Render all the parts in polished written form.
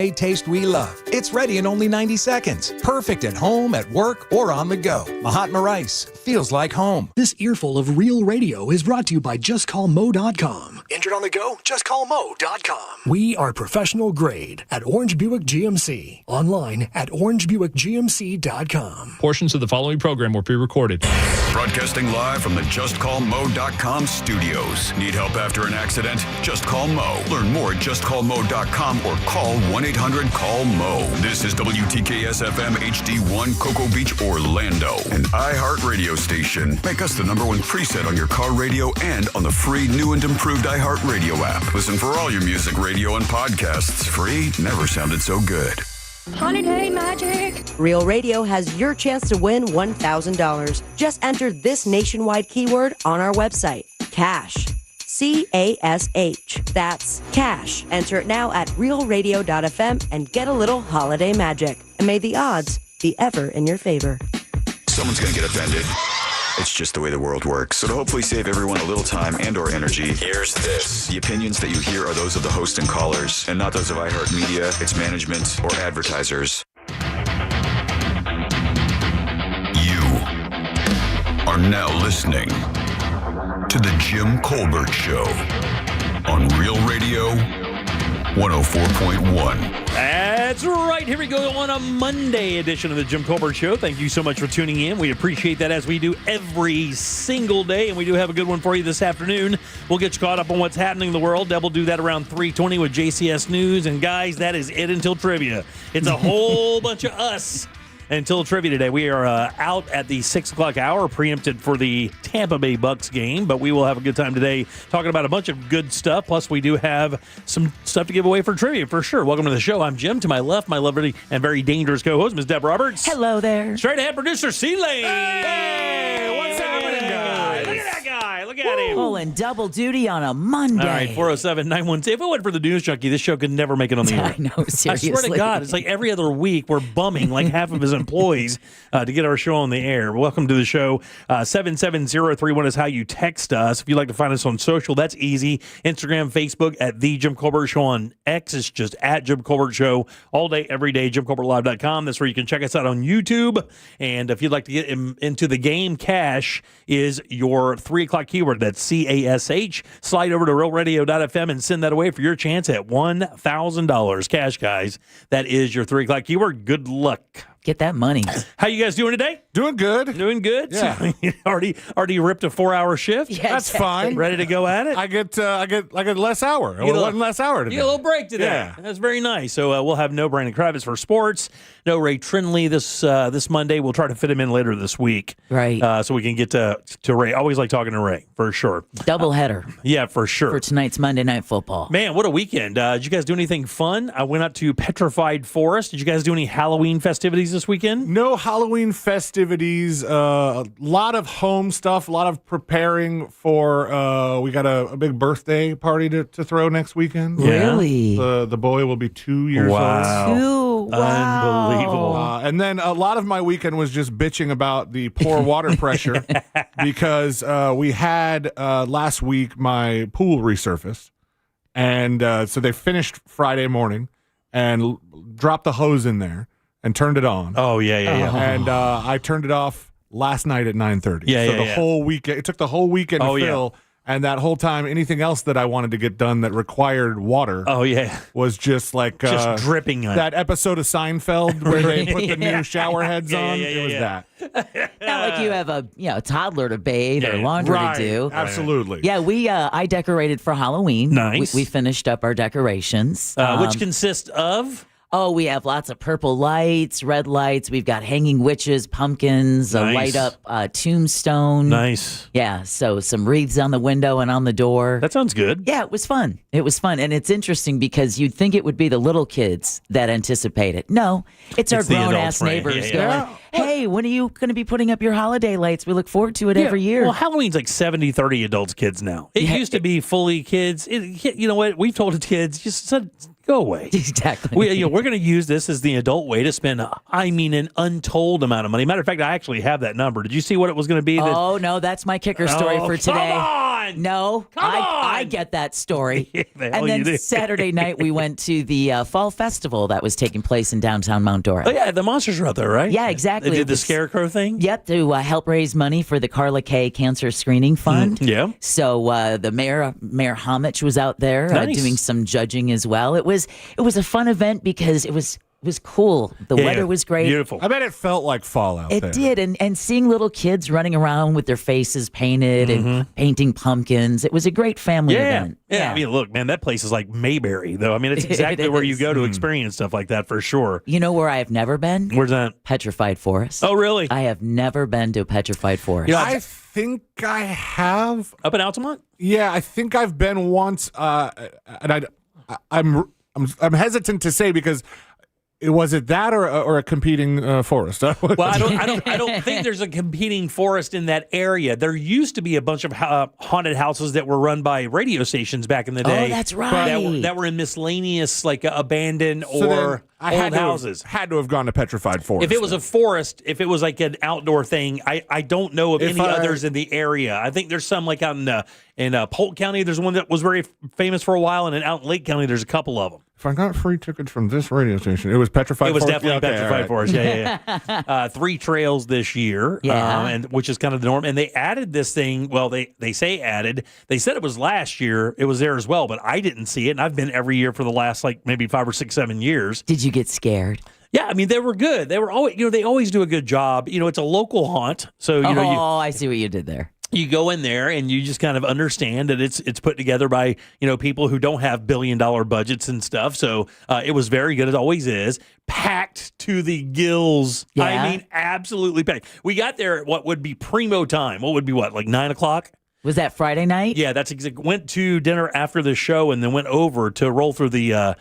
A taste we love. It's ready in only 90 seconds. Perfect at home, at work, or on the go. Mahatma Rice feels like home. This earful of Real Radio is brought to you by JustCallMo.com. Injured on the go? JustCallMo.com. We are professional grade at Orange Buick GMC. Online at OrangeBuickGMC.com. Portions of the following program were pre-recorded. Broadcasting live from the JustCallMo.com studios. Need help after an accident? Just call Mo. Learn more at JustCallMo.com or call 1-800-CALL-MO. This is WTKS-FM HD1 Cocoa Beach, Orlando, an iHeart radio station. Make us the #1 preset on your car radio and on the free new and improved iHeart radio app. Listen for all your music, radio, and podcasts. Free never sounded so good. Holiday Magic. Real Radio has your chance to win $1,000. Just enter this nationwide keyword on our website, CASH. CASH. That's cash. Enter it now at realradio.fm and get a little holiday magic. And may the odds be ever in your favor. Someone's going to get offended. It's just the way the world works. So to hopefully save everyone a little time and or energy, here's this. The opinions that you hear are those of the host and callers, and not those of iHeartMedia, its management, or advertisers. You are now listening to The Jim Colbert Show on Real Radio 104.1. That's right. Here we go on a Monday edition of The Jim Colbert Show. Thank you so much for tuning in. We appreciate that, as we do every single day, and we do have a good one for you this afternoon. We'll get you caught up on what's happening in the world. Deb will do that around 3:20 with JCS News. And guys, that is it until trivia. It's a whole bunch of us until trivia today. We are out at the 6 o'clock hour, preempted for the Tampa Bay Bucks game, but we will have a good time today talking about a bunch of good stuff. Plus, we do have some stuff to give away for trivia, for sure. Welcome to the show. I'm Jim. To my left, my lovely and very dangerous co-host, Ms. Deb Roberts. Hello there. Straight ahead producer, C-Lane. Hey, what's happening, guys? Look at that guy. Look at him. Pulling double duty on a Monday. All right, 407-912. If it wasn't for the news junkie, this show could never make it on the air. I know, seriously. I swear to God, it's like every other week we're bumming like half of his employees to get our show on the air. Welcome to the show. 77031 is how you text us. If you'd like to find us on social, that's easy. Instagram, Facebook, at The Jim Colbert Show. On X, it's just at Jim Colbert Show. All day, every day, JimColbertLive.com. That's where you can check us out on YouTube. And if you'd like to get into the game, cash is your 3 o'clock keyword. That's CASH. Slide over to realradio.fm and send that away for your chance at $1,000. Cash, guys. That is your 3 o'clock keyword. Good luck. Get that money. How you guys doing today? Doing good. Doing good? Yeah. already ripped a 4-hour shift? Yeah, That's fine. Ready to go at it? I get less hour. You get a- One less hour today. You get a little break today. Yeah. That's very nice. So we'll have no Brandon Kravitz for sports, no Ray Trinley this Monday. We'll try to fit him in later this week. Right. So we can get to Ray. Always like talking to Ray, for sure. Double header Yeah, for sure. for tonight's Monday Night Football. Man, what a weekend. Did you guys do anything fun? I went out to Petrified Forest. Did you guys do any Halloween festivities this weekend? No Halloween festivities. A lot of home stuff. A lot of preparing for. We got a big birthday party to throw next weekend. Yeah. Really? The boy will be 2 years Wow. Ooh, wow. Unbelievable. old. And then a lot of my weekend was just bitching about the poor water pressure because we had last week my pool resurfaced. And so they finished Friday morning and dropped the hose in there and turned it on. Oh, yeah. And I turned it off last night at 9:30. Yeah, so yeah, the yeah. whole weekend, it took the whole weekend to fill. And that whole time, anything else that I wanted to get done that required water was just like just dripping on that episode of Seinfeld where they put the new shower heads on. It was that. Not like you have a toddler to bathe or laundry Right. to do. Absolutely. Yeah, I decorated for Halloween. Nice. We finished up our decorations. Which consists of? Oh, we have lots of purple lights, red lights. We've got hanging witches, pumpkins, a Nice. light up tombstone. Nice. Yeah, so some wreaths on the window and on the door. That sounds good. Yeah, it was fun. It was fun. And it's interesting because you'd think it would be the little kids that anticipate it. No, it's our It's the adults, grown-ass right? neighbors Yeah. going, hey, when are you going to be putting up your holiday lights? We look forward to it every year. Well, Halloween's like 70-30 adults, kids now. It used to be fully kids. You know what? We've told the kids, just go away. Exactly. We're going to use this as the adult way to spend, an untold amount of money. Matter of fact, I actually have that number. Did you see what it was going to be? Oh, no, that's my kicker story for today. Come on! on. No, Come on. I get that story. The hell And you then do. Saturday night, we went to the fall festival that was taking place in downtown Mount Dora. Oh, yeah, the monsters are out there, right? Yeah, exactly. They It did the was- scarecrow thing? Yep, to help raise money for the Carla Kay Cancer Screening Fund. Yeah. So the Mayor Homich was out there Nice. doing some judging as well. It was a fun event because it was cool. The Yeah, weather was great. Beautiful. I bet it felt like fall out there. It did, and seeing little kids running around with their faces painted and painting pumpkins. It was a great family Yeah. event. Yeah. I mean, look, man, that place is like Mayberry, though. I mean, it's exactly It where you is. go to experience stuff like that for sure. You know where I have never been? Where's that? Petrified Forest. Oh, really? I have never been to a Petrified Forest. You know, I think I have. Up in Altamont? Yeah, I think I've been once, and I'm hesitant to say because was it that or a competing forest? Well, I don't think there's a competing forest in that area. There used to be a bunch of haunted houses that were run by radio stations back in the day. Oh, that's right. That were in miscellaneous, like abandoned So then or I old had to houses. Had to have gone to Petrified Forest. If it was a forest, if it was like an outdoor thing, I don't know of any others in the area. I think there's some like out in Polk County. There's one that was very famous for a while, and then out in Lake County, there's a couple of them. If I got free tickets from this radio station, it was Petrified It was Forest? definitely Yeah, okay, Petrified all right. Forest. Yeah. 3 trails this year, Yeah. and which is kind of the norm. And they added this thing. Well, they say added. They said it was last year. It was there as well, but I didn't see it. And I've been every year for the last like maybe 5 or 6, 7 years. Did you get scared? Yeah, I mean they were good. They were always, they always do a good job. It's a local haunt, so I see what you did there. you go in there and you just kind of understand that it's put together by people who don't have $1 billion budgets and stuff. So it was very good. It always is. Packed to the gills. Yeah. I mean, absolutely packed. We got there at what would be primo time. What would be like 9 o'clock? Was that Friday night? Yeah, that's exactly. Went to dinner after the show and then went over to roll through the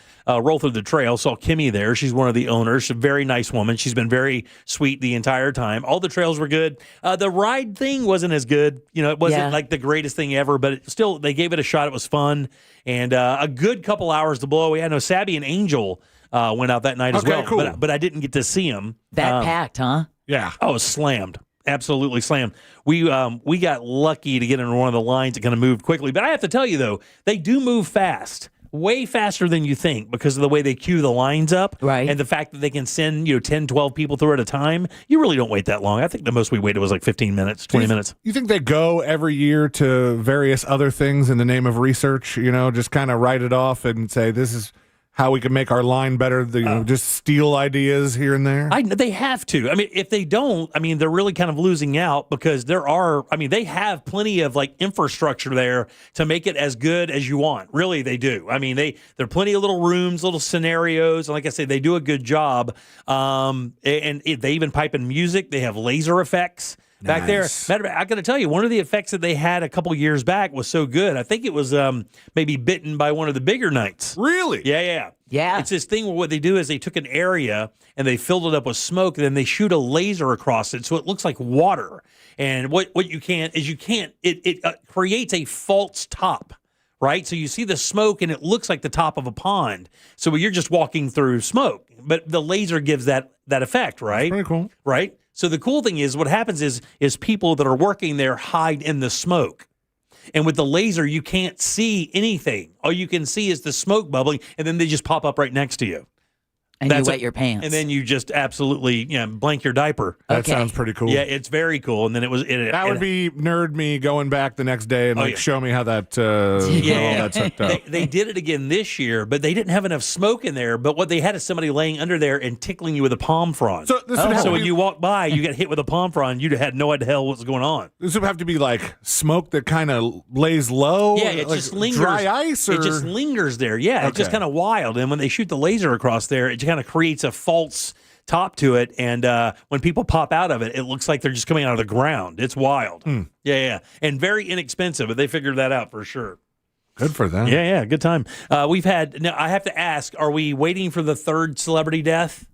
trail. Saw Kimmy there. She's one of the owners. She's a very nice woman. She's been very sweet the entire time. All the trails were good. The ride thing wasn't as good. It wasn't like the greatest thing ever, but still they gave it a shot. It was fun and a good couple hours to blow. We had Sabby and Angel went out that night as well, cool. but I didn't get to see them. That packed, huh? Yeah. Oh, it was slammed. Absolutely slammed. We got lucky to get in one of the lines that kind of moved quickly. But I have to tell you, though, they do move fast, way faster than you think because of the way they queue the lines up. Right. And the fact that they can send 10, 12 people through at a time. You really don't wait that long. I think the most we waited was like 15 minutes, 20 minutes. You think they go every year to various other things in the name of research, just kind of write it off and say, this is how we can make our line better, just steal ideas here and there? They have to. I mean, if they don't, they're really kind of losing out because they have plenty of like infrastructure there to make it as good as you want. Really, they do. There are plenty of little rooms, little scenarios. And like I say, they do a good job. And they even pipe in music. They have laser effects back there. Matter of fact, I got to tell you, one of the effects that they had a couple years back was so good. I think it was maybe bitten by one of the bigger nights. Really? Yeah. Yeah. It's this thing where what they do is they took an area and they filled it up with smoke, and then they shoot a laser across it so it looks like water. And what you can't it creates a false top. Right? So you see the smoke and it looks like the top of a pond. So you're just walking through smoke, but the laser gives that effect, right? Pretty cool. Right? So the cool thing is what happens is people that are working there hide in the smoke. And with the laser, you can't see anything. All you can see is the smoke bubbling, and then they just pop up right next to you. And you wet your pants. And then you just absolutely blank your diaper. That Okay. sounds pretty cool. Yeah, it's very cool. And then it was... That would be nerd me going back the next day and show me how that all that's hooked up. They did it again this year, but they didn't have enough smoke in there. But what they had is somebody laying under there and tickling you with a palm frond. So this would have So to when be, you walk by, you get hit with a palm frond, you'd have had no idea what was going on. this would have to be like smoke that kind of lays low. Yeah, it like just lingers. Dry ice, or It just lingers there. Yeah, it's just Okay. kind of wild. And when they shoot the laser across there, it kind of creates a false top to it. And when people pop out of it, it looks like they're just coming out of the ground. It's wild. Yeah. And very inexpensive, but they figured that out for sure. good for them. Yeah, good time. We've had, now I have to ask, are we waiting for the third celebrity death?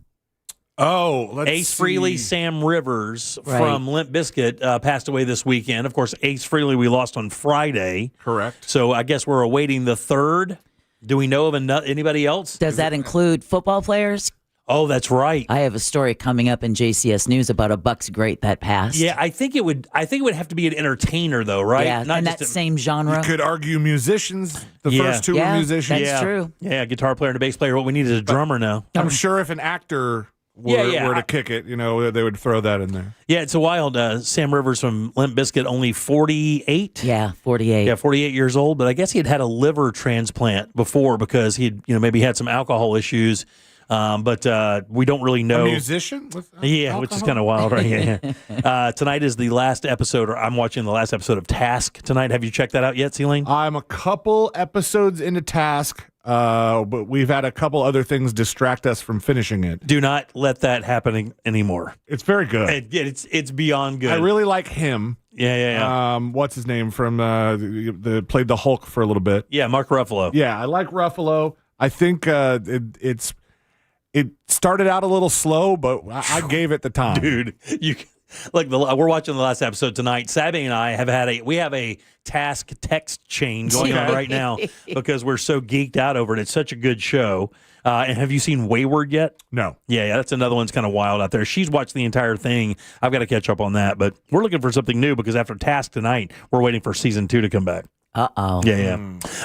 Oh, let's Ace see. Frehley, Sam Rivers Right. from Limp Bizkit passed away this weekend. Of course, Ace Frehley we lost on Friday. Correct. So I guess we're awaiting the third. Do we know of anybody else? Does that include football players? Oh, that's right. I have a story coming up in JCS News about a Bucks great that passed. Yeah, I think it would have to be an entertainer, though, right? Yeah, Not and just that same genre. You could argue musicians. The Yeah. first two Yeah, were musicians. that's true. Yeah, guitar player and a bass player. What we need is a drummer now. I'm sure if an actor were to kick it, they would throw that in there. Yeah, it's a wild. Sam Rivers from Limp Bizkit, only 48. Yeah, 48. Yeah, 48 years old. But I guess he had a liver transplant before because he'd maybe had some alcohol issues. But we don't really know. A musician? With Yeah, which is kind of wild, right? Yeah. Tonight is the last episode, or I'm watching the last episode of Task tonight. Have you checked that out yet, Celine? I'm a couple episodes into Task, but we've had a couple other things distract us from finishing it. Do not let that happen anymore. It's very good. It's beyond good. I really like him. Yeah. What's his name from played the Hulk for a little bit? Yeah, Mark Ruffalo. Yeah, I like Ruffalo. I think it started out a little slow, but I gave it the time. Dude, we're watching the last episode tonight. Sabby and I have had a Task text chain going on right now because we're so geeked out over it. It's such a good show. And have you seen Wayward yet? No. Yeah, that's another one's kind of wild out there. She's watched the entire thing. I've got to catch up on that, but we're looking for something new because after Task tonight, we're waiting for season 2 to come back. Uh-oh. Yeah.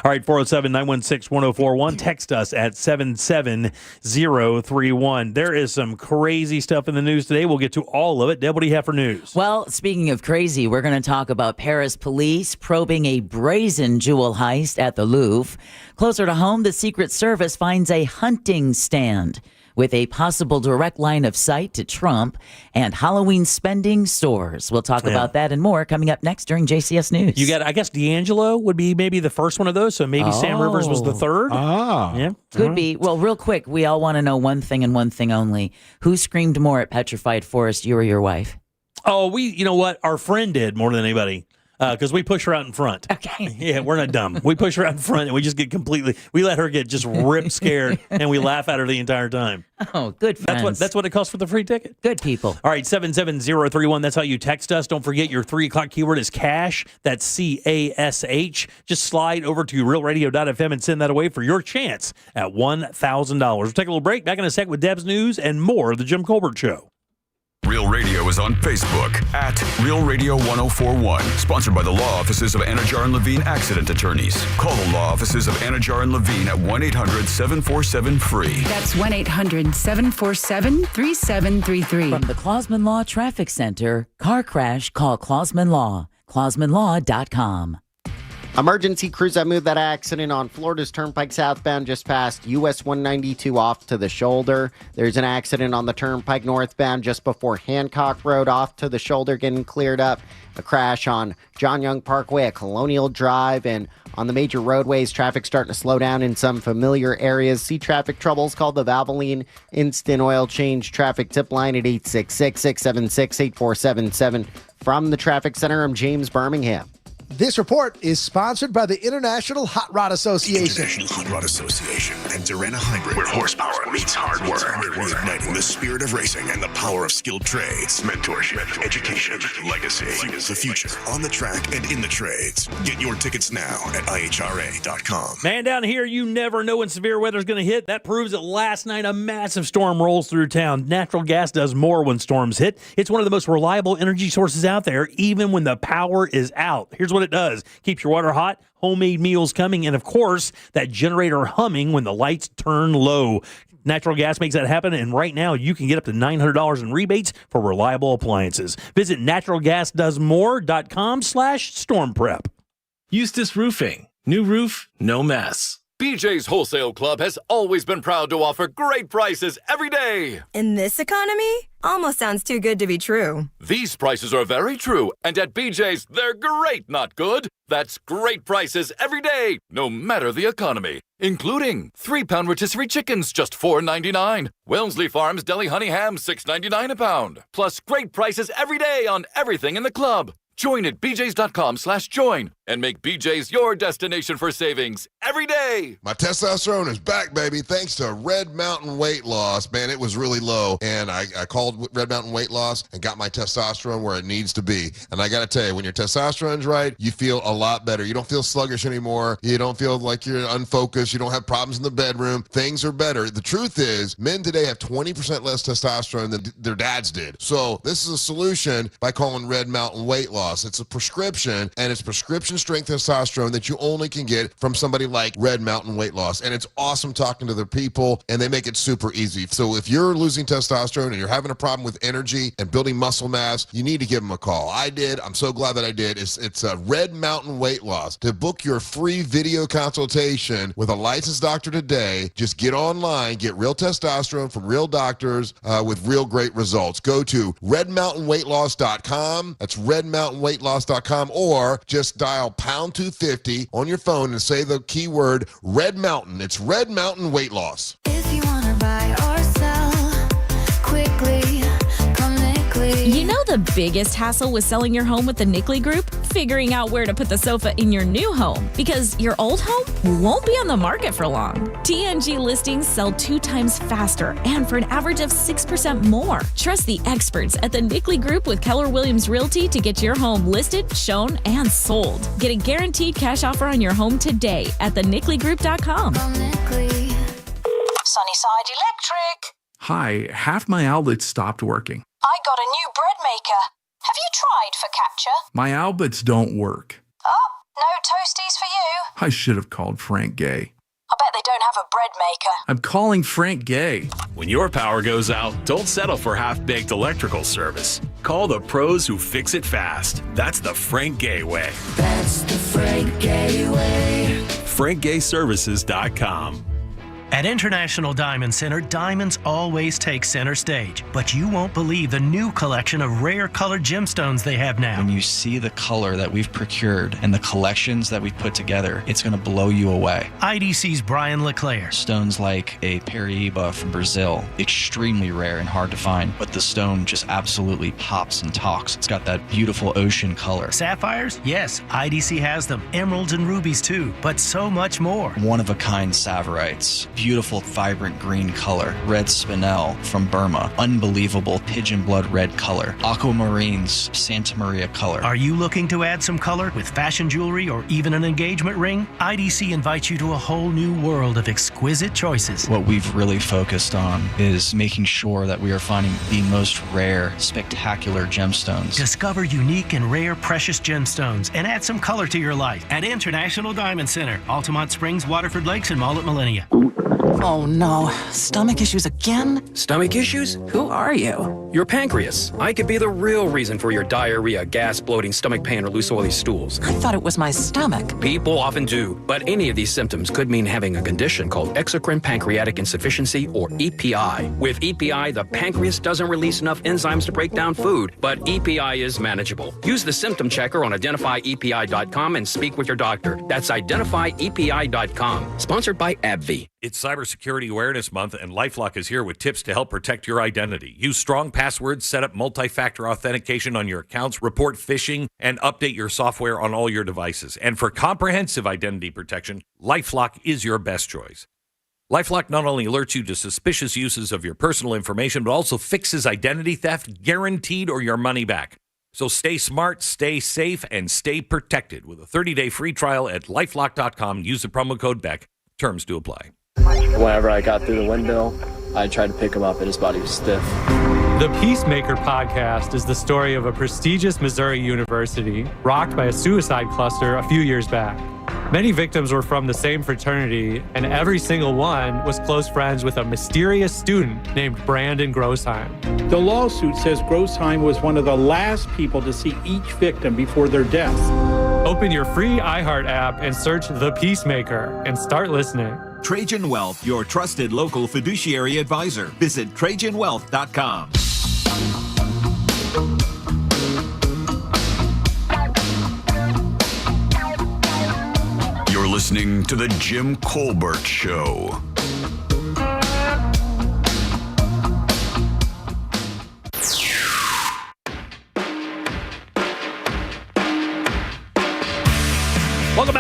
All right, 407-916-1041. Text us at 77031. There is some crazy stuff in the news today. We'll get to all of it. Deb, what do you have for news? Well, speaking of crazy, we're going to talk about Paris police probing a brazen jewel heist at the Louvre. Closer to home, the Secret Service finds a hunting stand with a possible direct line of sight to Trump and Halloween spending stores. We'll talk about that and more coming up next during JCS News. You got, I guess, D'Angelo would be maybe the first one of those, so maybe Sam Rivers was the third. Yeah. Could be. Well, real quick, we all want to know one thing and one thing only. Who screamed more at Petrified Forest, you or your wife? Oh, you know what? Our friend did more than anybody. Because we push her out in front. Okay. Yeah, we're not dumb. We push her out in front and we just get we let her get just rip scared and we laugh at her the entire time. Oh, good friends. That's what it costs for the free ticket. Good people. All right, 77031. That's how you text us. Don't forget your 3 o'clock keyword is cash. That's CASH. Just slide over to realradio.fm and send that away for your chance at $1,000. We'll take a little break. Back in a sec with Deb's News and more of The Jim Colbert Show. Real Radio is on Facebook at Real Radio 1041. Sponsored by the law offices of Anajar and Levine Accident Attorneys. Call the law offices of Anajar and Levine at 1-800-747-FREE. That's 1-800-747-3733. From the Clausman Law Traffic Center, car crash, call Clausman Law. ClausmanLaw.com. Emergency crews have moved that accident on Florida's Turnpike southbound just past US 192 off to the shoulder. There's an accident on the Turnpike northbound just before Hancock Road off to the shoulder getting cleared up. A crash on John Young Parkway at Colonial Drive, and on the major roadways, traffic starting to slow down in some familiar areas. See traffic troubles, call the Valvoline Instant Oil Change traffic tip line at 866-676-8477. From the Traffic Center, I'm James Birmingham. This report is sponsored by the International Hot Rod Association. International Hot Rod Association and Durana Hybrid, where horsepower meets hard work. Reigniting the spirit of racing and the power of skilled trades. Mentorship, education, legacy. Fuels the future on the track and in the trades. Get your tickets now at IHRA.com. Man, down here, you never know when severe weather's going to hit. That proves that last night a massive storm rolls through town. Natural gas does more when storms hit. It's one of the most reliable energy sources out there, even when the power is out. Here's what it does. Keeps your water hot, homemade meals coming, and of course, that generator humming when the lights turn low. Natural gas makes that happen, and right now you can get up to $900 in rebates for reliable appliances. Visit naturalgasdoesmore.com/stormprep. Eustace Roofing. New roof, no mess. BJ's Wholesale Club has always been proud to offer great prices every day. In this economy? Almost sounds too good to be true. These prices are very true, and at BJ's, they're great, not good. That's great prices every day, no matter the economy. Including 3-pound rotisserie chickens, just $4.99. Wellesley Farms Deli Honey Hams, $6.99 a pound. Plus great prices every day on everything in the club. Join at bjs.com/join. and make BJ's your destination for savings every day. My testosterone is back, baby, thanks to Red Mountain Weight Loss. Man, it was really low, and I called Red Mountain Weight Loss and got my testosterone where it needs to be. And I got to tell you, when your testosterone's right, you feel a lot better. You don't feel sluggish anymore. You don't feel like you're unfocused. You don't have problems in the bedroom. Things are better. The truth is, men today have 20% less testosterone than their dads did. So this is a solution by calling Red Mountain Weight Loss. It's a prescription, and it's prescription strength testosterone that you only can get from somebody like Red Mountain Weight Loss. And it's awesome talking to their people, and they make it super easy. So if you're losing testosterone and you're having a problem with energy and building muscle mass, you need to give them a call. I did. I'm so glad that I did. It's a Red Mountain Weight Loss. To book your free video consultation with a licensed doctor today, just get online, get real testosterone from real doctors with real great results. Go to redmountainweightloss.com. That's redmountainweightloss.com, or just dial pound 250 on your phone and say the keyword Red Mountain. It's Red Mountain Weight Loss. If you want to buy or sell quickly, come Nickley. You know the biggest hassle with selling your home with the Nickley Group? Figuring out where to put the sofa in your new home, because your old home won't be on the market for long. TNG listings sell 2 times faster and for an average of 6% more. Trust the experts at the Nickley Group with Keller Williams Realty to get your home listed, shown, and sold. Get a guaranteed cash offer on your home today at thenickley.com. Sunnyside Electric. Hi, half my outlets stopped working. I got a new bread maker. Have you tried Focaccia? My outlets don't work. Oh, no toasties for you. I should have called Frank Gay. I bet they don't have a bread maker. I'm calling Frank Gay. When your power goes out, don't settle for half-baked electrical service. Call the pros who fix it fast. That's the Frank Gay way. That's the Frank Gay way. FrankGayServices.com. At International Diamond Center, diamonds always take center stage, but you won't believe the new collection of rare colored gemstones they have now. When you see the color that we've procured and the collections that we've put together, it's going to blow you away. IDC's Brian LeClaire. Stones like a Paraíba from Brazil, extremely rare and hard to find, but the stone just absolutely pops and talks. It's got that beautiful ocean color. Sapphires? Yes, IDC has them. Emeralds and rubies too, but so much more. One-of-a-kind Saverites. Beautiful, vibrant green color. Red spinel from Burma. Unbelievable pigeon blood red color. Aquamarines, Santa Maria color. Are you looking to add some color with fashion jewelry or even an engagement ring? IDC invites you to a whole new world of exquisite choices. What we've really focused on is making sure that we are finding the most rare, spectacular gemstones. Discover unique and rare precious gemstones and add some color to your life at International Diamond Center, Altamont Springs, Waterford Lakes, and Mall at Millennia. Oh no, stomach issues again? Stomach issues? Who are you? Your pancreas. I could be the real reason for your diarrhea, gas, bloating, stomach pain, or loose oily stools. I thought it was my stomach. People often do, but any of these symptoms could mean having a condition called exocrine pancreatic insufficiency, or EPI. With EPI, the pancreas doesn't release enough enzymes to break down food, but EPI is manageable. Use the symptom checker on identifyepi.com and speak with your doctor. That's identifyepi.com. Sponsored by AbbVie. It's Cybersecurity Awareness Month, and LifeLock is here with tips to help protect your identity. Use strong passwords, set up multi-factor authentication on your accounts, report phishing, and update your software on all your devices. And for comprehensive identity protection, LifeLock is your best choice. LifeLock not only alerts you to suspicious uses of your personal information, but also fixes identity theft, guaranteed, or your money back. So stay smart, stay safe, and stay protected with a 30-day free trial at LifeLock.com. Use the promo code BECK. Terms do apply. Whenever I got through the window, I tried to pick him up and his body was stiff. The Peacemaker podcast is the story of a prestigious Missouri university rocked by a suicide cluster a few years back. Many victims were from the same fraternity, and every single one was close friends with a mysterious student named Brandon Grossheim. The lawsuit says Grossheim was one of the last people to see each victim before their death. Open your free iHeart app and search The Peacemaker and start listening. Trajan Wealth, your trusted local fiduciary advisor. Visit TrajanWealth.com. You're listening to The Jim Colbert Show.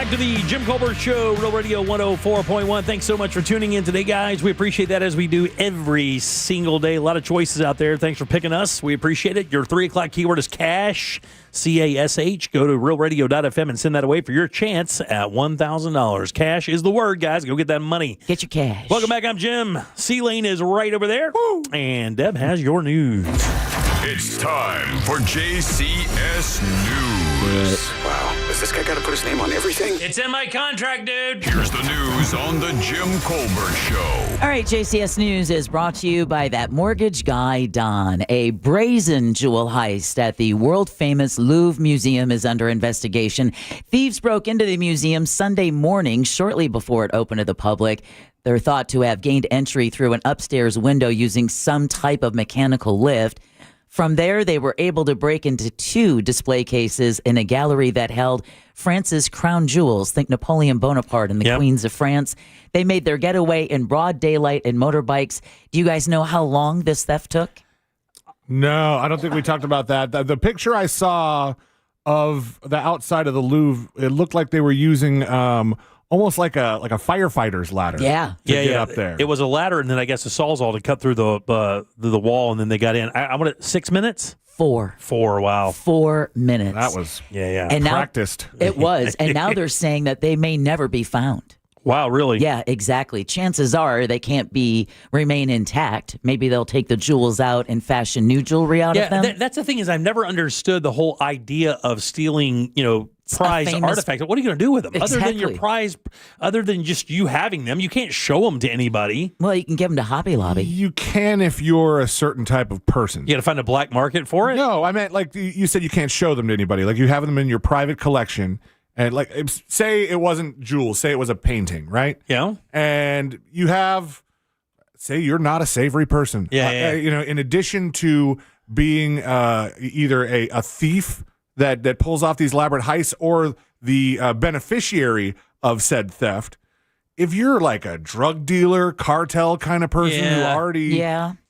back to the Jim Colbert Show, Real Radio 104.1. Thanks so much for tuning in today, guys. We appreciate that as we do every single day. A lot of choices out there. Thanks for picking us. We appreciate it. Your 3 o'clock keyword is cash, C-A-S-H. Go to realradio.fm and send that away for your chance at $1,000. Cash is the word, guys. Go get that money. Get your cash. Welcome back. I'm Jim. C-Lane is right over there. Woo. And Deb has your news. It's time for JCS News. Wow. Has this guy got to put his name on everything? It's in my contract, dude. Here's the news on the Jim Colbert Show. All right, JCS News is brought to you by that mortgage guy, Don. A brazen jewel heist at the world-famous Louvre Museum is under investigation. Thieves broke into the museum Sunday morning, shortly before it opened to the public. They're thought to have gained entry through an upstairs window using some type of mechanical lift. From there, they were able to break into 2 display cases in a gallery that held France's crown jewels. Think Napoleon Bonaparte and the Queens of France. They made their getaway in broad daylight in motorbikes. Do you guys know how long this theft took? No, I don't think we talked about that. The picture I saw of the outside of the Louvre, it looked like they were using almost like a firefighter's ladder. Yeah, to get up there. It was a ladder, and then I guess a sawzall to cut through the wall, and then they got in. I want it 6 minutes. 4. Wow. 4 minutes. That was and practiced. Now, it was, and now they're saying that they may never be found. Wow, really? Yeah, exactly. Chances are they can't remain intact. Maybe they'll take the jewels out and fashion new jewelry out of them. That's the thing is I've never understood the whole idea of stealing, prized artifacts. What are you going to do with them? Exactly. Other than your prize, other than just you having them, you can't show them to anybody. Well, you can give them to Hobby Lobby. You can if you're a certain type of person. You got to find a black market for it? No, I meant like you said you can't show them to anybody. Like you have them in your private collection. And like, say it wasn't jewels, say it was a painting, right? Yeah. And you have, say you're not a savory person. Yeah. In addition to being either a thief that pulls off these elaborate heists or the beneficiary of said theft, if you're like a drug dealer, cartel kind of person who already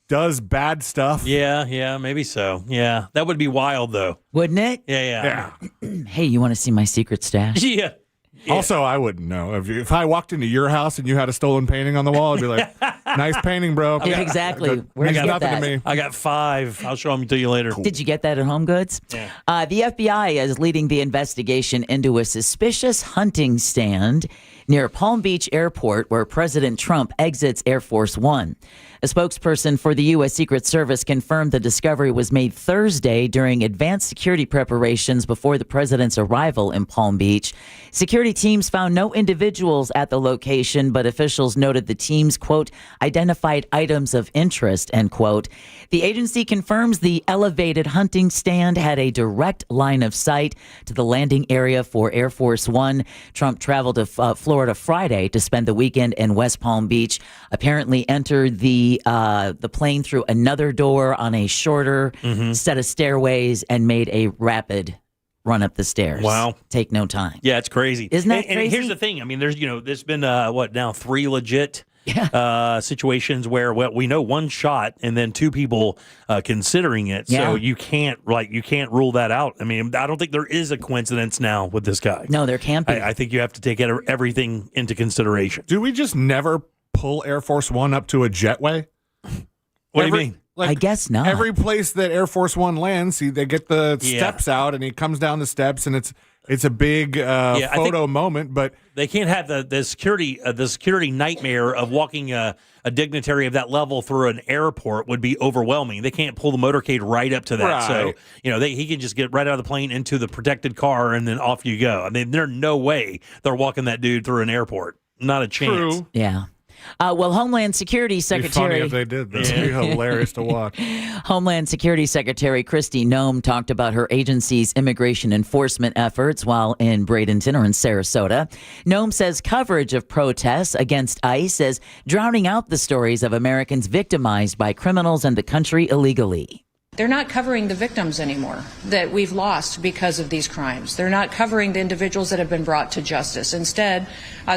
does bad stuff. Yeah, maybe so. Yeah, that would be wild, though. Wouldn't it? Yeah. Hey, you want to see my secret stash? Yeah. Also, I wouldn't know. If I walked into your house and you had a stolen painting on the wall, I'd be like, nice painting, bro. Yeah, exactly. Where'd you get that? To me. I got 5. I'll show them to you later. Did you get that at Home Goods? Yeah. The FBI is leading the investigation into a suspicious hunting stand near Palm Beach Airport where President Trump exits Air Force One. A spokesperson for the U.S. Secret Service confirmed the discovery was made Thursday during advanced security preparations before the president's arrival in Palm Beach. Security teams found no individuals at the location, but officials noted the teams, quote, identified items of interest, end quote. The agency confirms the elevated hunting stand had a direct line of sight to the landing area for Air Force One. Trump traveled to Florida Friday to spend the weekend in West Palm Beach, apparently entered the plane through another door on a shorter set of stairways and made a rapid run up the stairs. Wow. Take no time. Yeah, it's crazy. Isn't that crazy? And here's the thing. I mean, there's been, 3 legit situations where we know one shot and then 2 people considering it. Yeah. So you can't rule that out. I mean, I don't think there is a coincidence now with this guy. No, there can't be. I think you have to take everything into consideration. Do we just never pull Air Force One up to a jetway? What do you mean? I guess not. Every place that Air Force One lands, they get the steps out, and he comes down the steps, and it's a big photo moment. But they can't have the security nightmare of walking a dignitary of that level through an airport would be overwhelming. They can't pull the motorcade right up to that. Right. So he can just get right out of the plane into the protected car, and then off you go. I mean, there's no way they're walking that dude through an airport. Not a chance. True. Yeah. Well, Homeland Security Secretary... It'd be funny if they did. That'd be hilarious to watch. Homeland Security Secretary Kristi Noem talked about her agency's immigration enforcement efforts while in Bradenton or in Sarasota. Noem says coverage of protests against ICE is drowning out the stories of Americans victimized by criminals in the country illegally. They're not covering the victims anymore that we've lost because of these crimes. They're not covering the individuals that have been brought to justice. Instead,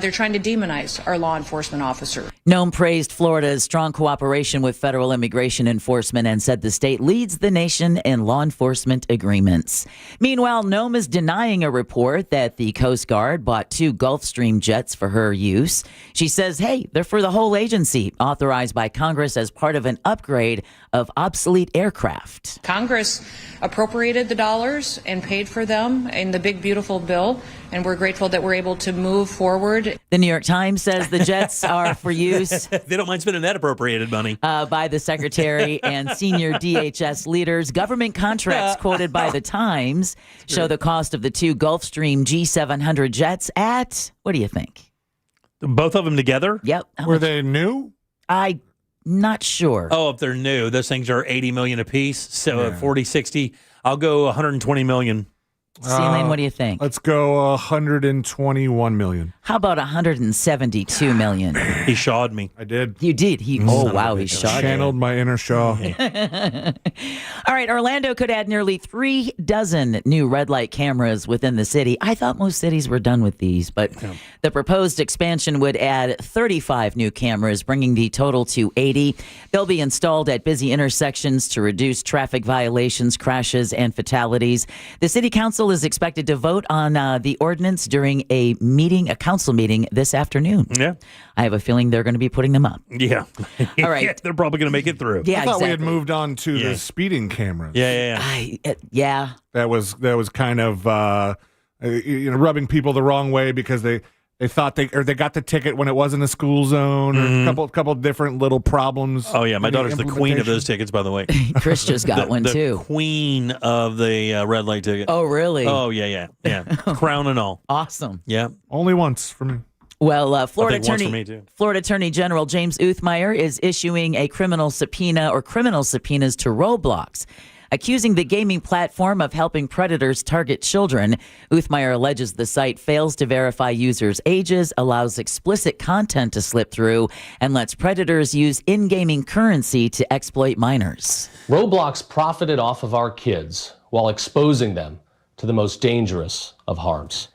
they're trying to demonize our law enforcement officer. Nome praised Florida's strong cooperation with federal immigration enforcement and said the state leads the nation in law enforcement agreements. Meanwhile, Nome is denying a report that the Coast Guard bought 2 Gulfstream jets for her use. She says, hey, they're for the whole agency, authorized by Congress as part of an upgrade of obsolete aircraft. Congress appropriated the dollars and paid for them in the big, beautiful bill, and we're grateful that we're able to move forward. The New York Times says the jets are for use. They don't mind spending that appropriated money. By the secretary and senior DHS leaders. Government contracts quoted by the Times show the cost of the 2 Gulfstream G700 jets at, what do you think? Both of them together? Yep. Were they new? I'm not sure. Oh, if they're new, those things are $80 million a piece. So at 40, 60, I'll go $120 million. Celine, what do you think? Let's go $121 million. How about $172 million? He shawed me. I did. You did. He shawed channeled my inner Shaw. All right, Orlando could add nearly 3 dozen new red light cameras within the city. I thought most cities were done with these, but the proposed expansion would add 35 new cameras, bringing the total to 80. They'll be installed at busy intersections to reduce traffic violations, crashes, and fatalities. The city council is expected to vote on the ordinance during a council meeting this afternoon. Yeah. I have a feeling they're going to be putting them up. Yeah. All right. They're probably going to make it through. Yeah, I thought we had exactly. moved on to the speeding cameras. Yeah. That was kind of rubbing people the wrong way because they thought they got the ticket when it wasn't a school zone, or a couple different little problems. Oh yeah, my daughter's the queen of those tickets, by the way. Chris just got one too. The queen of the red light ticket. Oh really? Oh yeah. Crown and all. Awesome. Yeah. Only once for me. Well, Florida once for me, too. Attorney General James Uthmeyer is issuing a criminal subpoenas to Roblox, accusing the gaming platform of helping predators target children. Uthmeyer alleges the site fails to verify users' ages, allows explicit content to slip through, and lets predators use in-gaming currency to exploit minors. Roblox profited off of our kids while exposing them to the most dangerous of harms.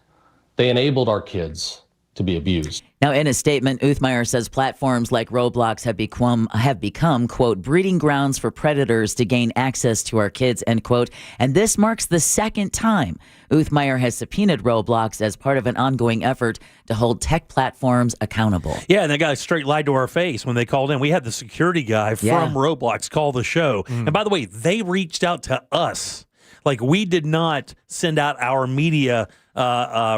They enabled our kids to be abused. Now, in a statement, Uthmeyer says platforms like Roblox have become, quote, breeding grounds for predators to gain access to our kids, end quote. And this marks the second time Uthmeyer has subpoenaed Roblox as part of an ongoing effort to hold tech platforms accountable. Yeah, and that guy straight lied to our face when they called in. We had the security guy from Roblox call the show. And by the way, they reached out to us. Like, we did not send out our media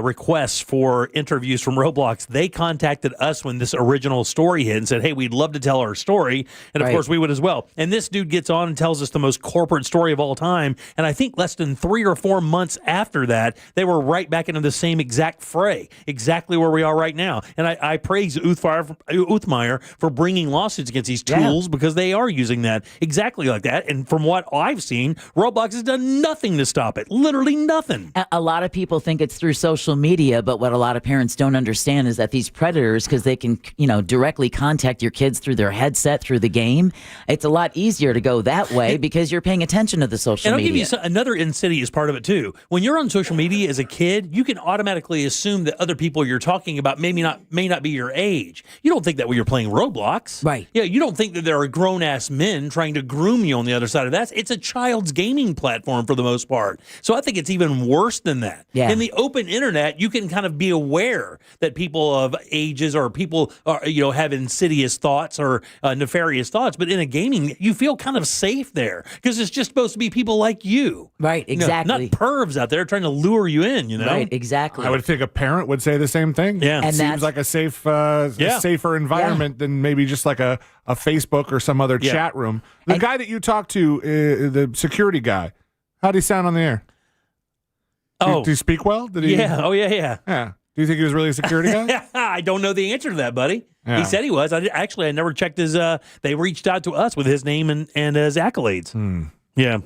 requests for interviews from Roblox. They contacted us when this original story hit and said, hey, we'd love to tell our story. And of course we would as well. And this dude gets on and tells us the most corporate story of all time. And I think less than 3 or 4 months after that, they were right back into the same exact fray, exactly where we are right now. And I praise Uthmeyer for bringing lawsuits against these tools because they are using that exactly like that. And from what I've seen, Roblox has done nothing to stop it. Literally nothing. A lot of people think it's through social media, but what a lot of parents don't understand is that these predators, because they can, directly contact your kids through their headset, through the game, it's a lot easier to go that way because you're paying attention to the social media. And I'll give you another insidious part of it too. When you're on social media as a kid, you can automatically assume that other people you're talking about may not be your age. You don't think that when you're playing Roblox. Right. Yeah, you don't think that there are grown-ass men trying to groom you on the other side of that. It's a child's gaming platform for the most part. So I think it's even worse than that. Yeah. In the open internet, you can kind of be aware that people of ages or people are, have insidious thoughts or nefarious thoughts. But in a gaming, you feel kind of safe there because it's just supposed to be people like you. Right, exactly. Not pervs out there trying to lure you in, Right, exactly. I would think a parent would say the same thing. Yeah. It seems like a safer environment than maybe just like a Facebook or some other chat room. The guy that you talked to, the security guy, how'd he sound on the air? Did he speak well? Did he? Yeah. Oh, yeah. Yeah. Do you think he was really a security guy? I don't know the answer to that, buddy. Yeah. He said he was. I never checked his. They reached out to us with his name and his accolades. Yeah.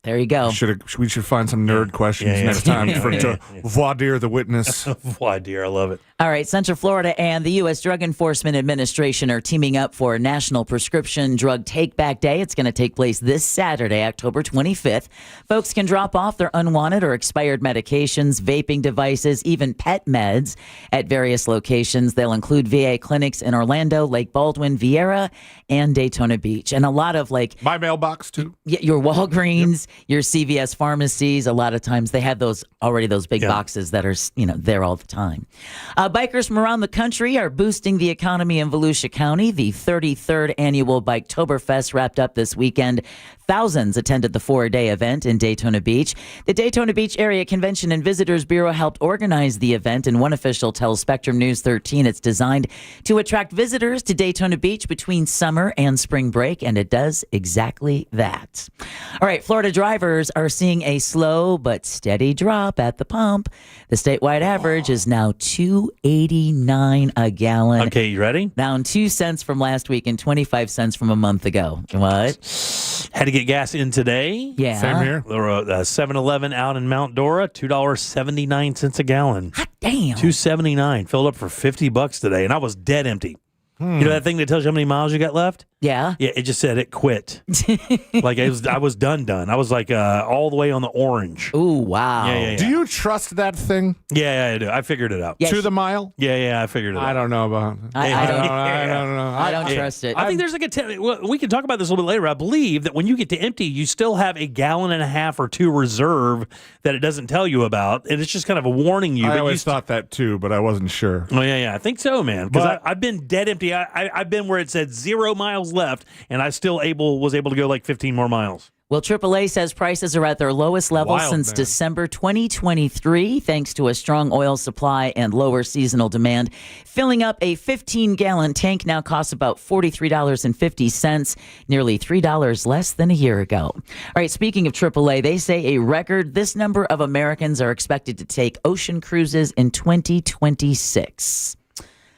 There you go. We should find some nerd questions next time to voir dire the witness. Voir dire, I love it. All right, Central Florida and the U.S. Drug Enforcement Administration are teaming up for National Prescription Drug Take-Back Day. It's going to take place this Saturday, October 25th. Folks can drop off their unwanted or expired medications, vaping devices, even pet meds at various locations. They'll include VA clinics in Orlando, Lake Baldwin, Viera, and Daytona Beach. And a lot of my mailbox, too. Your Walgreens, your CVS pharmacies, a lot of times they have those big boxes that are, there all the time. Bikers from around the country are boosting the economy in Volusia County. The 33rd annual Biketoberfest wrapped up this weekend. Thousands attended the 4-day event in Daytona Beach. The Daytona Beach Area Convention and Visitors Bureau helped organize the event, and one official tells Spectrum News 13 it's designed to attract visitors to Daytona Beach between summer and spring break, and it does exactly that. All right, Florida drivers are seeing a slow but steady drop at the pump. The statewide average is now $2.89 a gallon. Okay, you ready? Down 2 cents from last week and 25 cents from a month ago. What? Had to get gas in today. Yeah. Same here. There were 7-Eleven out in Mount Dora, $2.79 a gallon. Hot damn. $2.79. Filled up for $50 today, and I was dead empty. You know that thing that tells you how many miles you got left? Yeah. Yeah, it just said it quit. I was done. I was like all the way on the orange. Ooh, wow. Yeah. Do you trust that thing? Yeah, I do. I figured it out. Yeah, to the mile? Yeah, I figured it out. I don't know about it. I don't know. I don't trust it. I think there's we can talk about this a little bit later. I believe that when you get to empty, you still have a gallon and a half or two reserve that it doesn't tell you about, and it's just kind of a warning you. I always thought that too, but I wasn't sure. Oh, yeah, I think so, man. Because I've been dead empty. I've been where it said 0 miles left, and I still was able to go like 15 more miles. Well, AAA says prices are at their lowest level since man. December 2023, thanks to a strong oil supply and lower seasonal demand. Filling up a 15-gallon tank now costs about $43.50, nearly $3 less than a year ago. All right, speaking of AAA, they say a record this number of Americans are expected to take ocean cruises in 2026.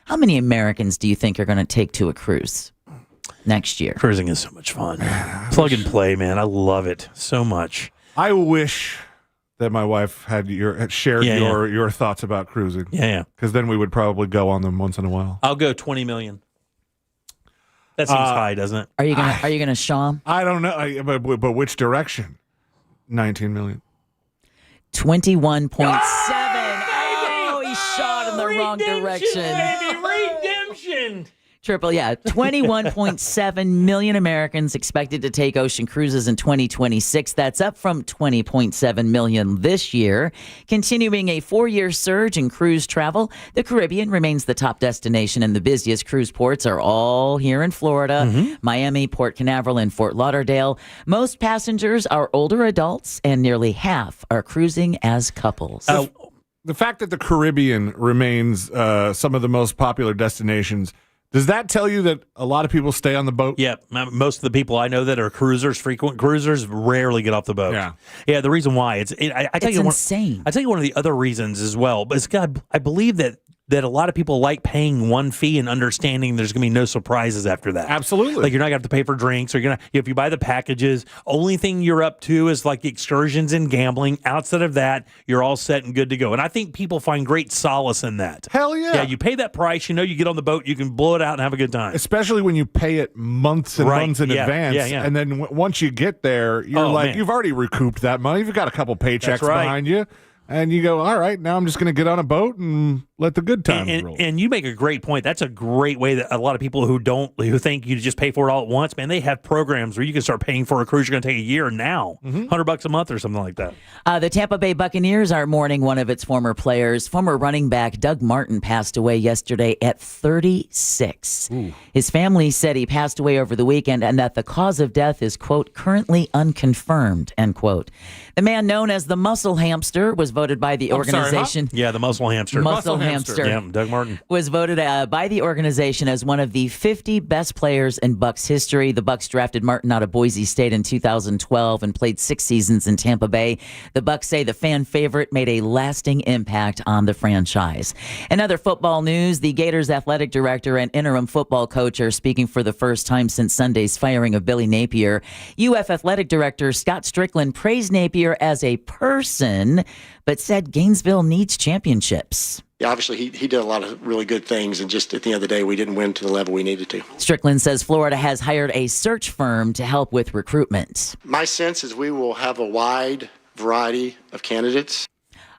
How many Americans do you think are going to take to a cruise next year? Cruising is so much fun. Plug and play, man. I love it so much. I wish that my wife had shared your thoughts about cruising. Yeah. Because then we would probably go on them once in a while. I'll go 20 million. That seems high, doesn't it? Are you gonna Sham? I don't know, but which direction? 19 million. 21.7. Oh, he shot in the wrong direction. Baby, redemption. 21.7 million Americans expected to take ocean cruises in 2026. That's up from 20.7 million this year. Continuing a 4-year surge in cruise travel, the Caribbean remains the top destination, and the busiest cruise ports are all here in Florida, Miami, Port Canaveral, and Fort Lauderdale. Most passengers are older adults, and nearly half are cruising as couples. The fact that the Caribbean remains some of the most popular destinations, does that tell you that a lot of people stay on the boat? Yeah, most of the people I know that are frequent cruisers, rarely get off the boat. Yeah. The reason why it's insane. I tell you one of the other reasons as well. But I believe that a lot of people like paying one fee and understanding there's going to be no surprises after that. Absolutely. Like you're not going to have to pay for drinks, or if you buy the packages, only thing you're up to is like the excursions and gambling. Outside of that, you're all set and good to go. And I think people find great solace in that. Hell yeah. Yeah, you pay that price, you get on the boat, you can blow it out and have a good time. Especially when you pay it months and months in advance. Yeah. And then once you get there, you're you've already recouped that money. You've got a couple paychecks behind you. And you go, all right, now I'm just going to get on a boat and let the good times roll. And you make a great point. That's a great way that a lot of people who think you just pay for it all at once, man, they have programs where you can start paying for a cruise you're going to take a year now, $100 a month or something like that. The Tampa Bay Buccaneers are mourning one of its former players. Former running back Doug Martin passed away yesterday at 36. Ooh. His family said he passed away over the weekend and that the cause of death is, quote, currently unconfirmed, end quote. The man known as the Muscle Hamster was voted by the organization. Yeah, the Muscle Hamster. Muscle hamster. Yeah, Doug Martin. Was voted by the organization as one of the 50 best players in Bucs history. The Bucs drafted Martin out of Boise State in 2012 and played 6 seasons in Tampa Bay. The Bucs say the fan favorite made a lasting impact on the franchise. In other football news, the Gators athletic director and interim football coach are speaking for the first time since Sunday's firing of Billy Napier. UF athletic director Scott Strickland praised Napier as a person, but said Gainesville needs championships. Yeah, obviously he did a lot of really good things, and just at the end of the day, we didn't win to the level we needed to. Strickland says Florida has hired a search firm to help with recruitment. My sense is we will have a wide variety of candidates.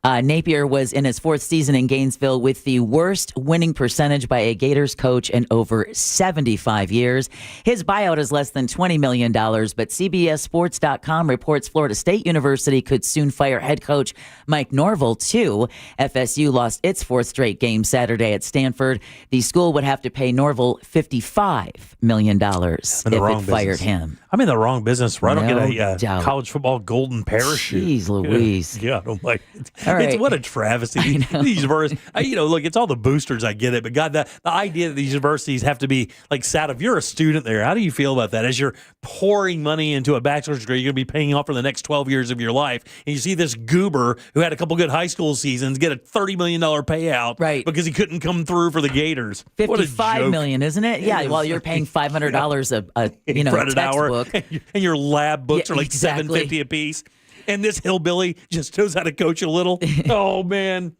Napier was in his 4th season in Gainesville with the worst winning percentage by a Gators coach in over 75 years. His buyout is less than $20 million, but CBSSports.com reports Florida State University could soon fire head coach Mike Norvell, too. FSU lost its 4th straight game Saturday at Stanford. The school would have to pay Norvell $55 million if it fired him. I'm in the wrong business where I don't No get a doubt. college football golden parachute. Jeez Louise. Yeah, I don't like it. All right. What a travesty. These universities, look, it's all the boosters. I get it. But God, the idea that these universities have to be like Saddle, if you're a student there, how do you feel about that? As you're pouring money into a bachelor's degree, you're going to be paying off for the next 12 years of your life. And you see this goober who had a couple good high school seasons get a $30 million payout because he couldn't come through for the Gators. What a $55 joke. million, isn't it? Yeah, while you're paying $500 a credit hour, textbook. and your lab books Yeah, are like exactly. $7.50 a piece. And this hillbilly just knows how to coach a little. Oh, man.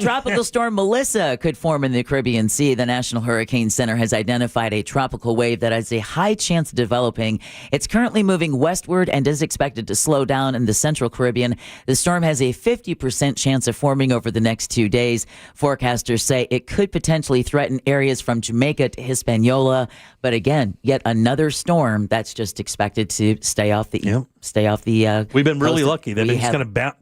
Tropical storm Melissa could form in the Caribbean Sea. The National Hurricane Center has identified a tropical wave that has a high chance of developing. It's currently moving westward and is expected to slow down in the central Caribbean. The storm has a 50% chance of forming over the next 2 days. Forecasters say it could potentially threaten areas from Jamaica to Hispaniola. But again, yet another storm that's just expected to stay off the We've been really coast. lucky. They've We been just have- kind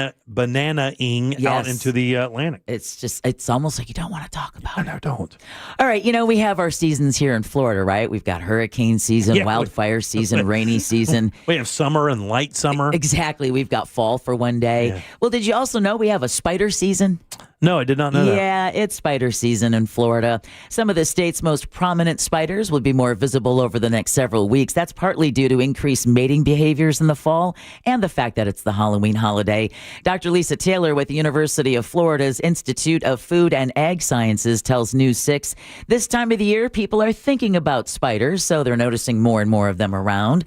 of bananaing out Yes. into the Atlantic. It's almost like you don't want to talk about it. No, don't. All right, we have our seasons here in Florida, right? We've got hurricane season, Yeah, wildfire season, rainy season. We have summer and light summer. Exactly. We've got fall for one day. Yeah. Well, did you also know we have a spider season? No, I did not know that. Yeah, it's spider season in Florida. Some of the state's most prominent spiders will be more visible over the next several weeks. That's partly due to increased mating behaviors in the fall and the fact that it's the Halloween holiday. Dr. Lisa Taylor with the University of Florida's Institute of Food and Ag Sciences tells News 6, this time of the year, people are thinking about spiders, so they're noticing more and more of them around.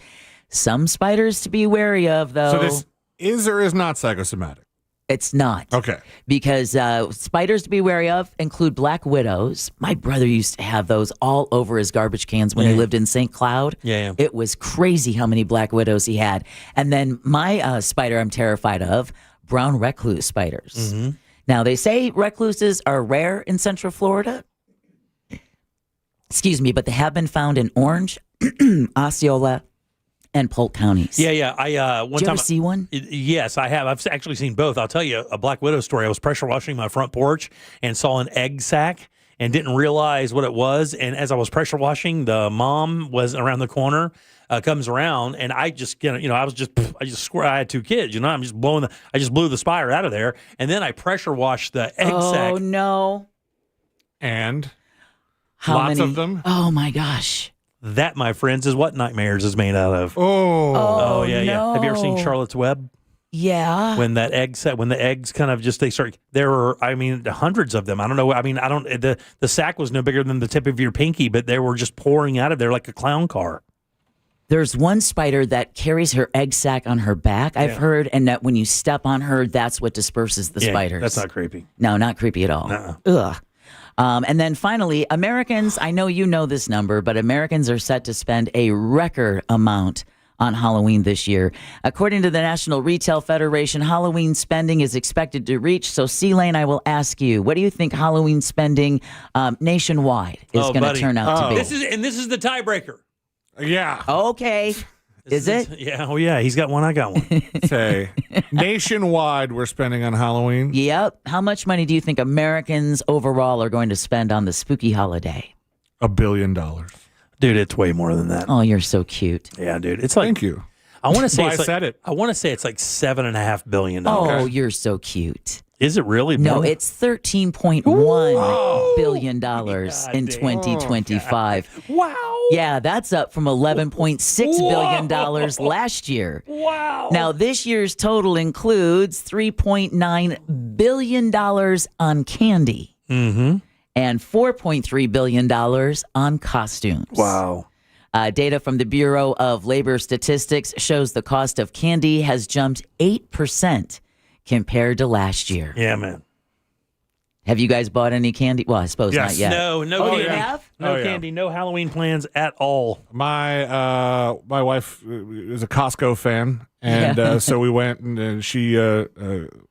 Some spiders to be wary of, though. So this is or is not psychosomatic? It's not. Okay. Because spiders to be wary of include black widows. My brother used to have those all over his garbage cans when he lived in St. Cloud. Yeah. It was crazy how many black widows he had. And then my spider I'm terrified of, brown recluse spiders. Mm-hmm. Now, they say recluses are rare in Central Florida. Excuse me, but they have been found in Orange, Osceola, and Polk counties. Yeah. I one Did you time ever see one? Yes, I have. I've actually seen both. I'll tell you a black widow story. I was pressure washing my front porch and saw an egg sac and didn't realize what it was. And as I was pressure washing, the mom was around the corner, comes around, and I just I had 2 kids. I just blew the spider out of there, and then I pressure washed the egg sac. Oh no! And Lots of them. Oh my gosh! That, my friends, is what Nightmares is made out of. Oh yeah. no. Have you ever seen Charlotte's Web? Yeah. When the eggs kind of just, they start, there were, hundreds of them. I don't know. The sack was no bigger than the tip of your pinky, but they were just pouring out of there like a clown car. There's one spider that carries her egg sac on her back, I've heard, and that when you step on her, that's what disperses the spiders. That's not creepy. No, not creepy at all. Nuh-uh. Ugh. And then finally, Americans, I know you know this number, but Americans are set to spend a record amount on Halloween this year. According to the National Retail Federation, Halloween spending is expected to reach. So, C-Lane, I will ask you, what do you think Halloween spending nationwide is going to turn out to be? This is the tiebreaker. Yeah. Okay. Is it? Yeah. Oh, yeah. He's got one. I got one. Say, nationwide, we're spending on Halloween. Yep. How much money do you think Americans overall are going to spend on the spooky holiday? $1 billion. Dude, it's way more than that. Oh, you're so cute. Yeah, dude. It's like, thank you. I want to say I said it. I want to say it's like $7.5 billion. Oh, you're so cute. Is it really? No, more? it's $13.1 billion in 2025. Wow. Yeah, that's up from $11.6 billion last year. Wow. Now, this year's total includes $3.9 billion on candy and $4.3 billion on costumes. Wow. Data from the Bureau of Labor Statistics shows the cost of candy has jumped 8% compared to last year. Yeah, man. Have you guys bought any candy? Well, I suppose not yet. No candy. Yeah. No candy. No Halloween plans at all. My wife is a Costco fan, and so we went and she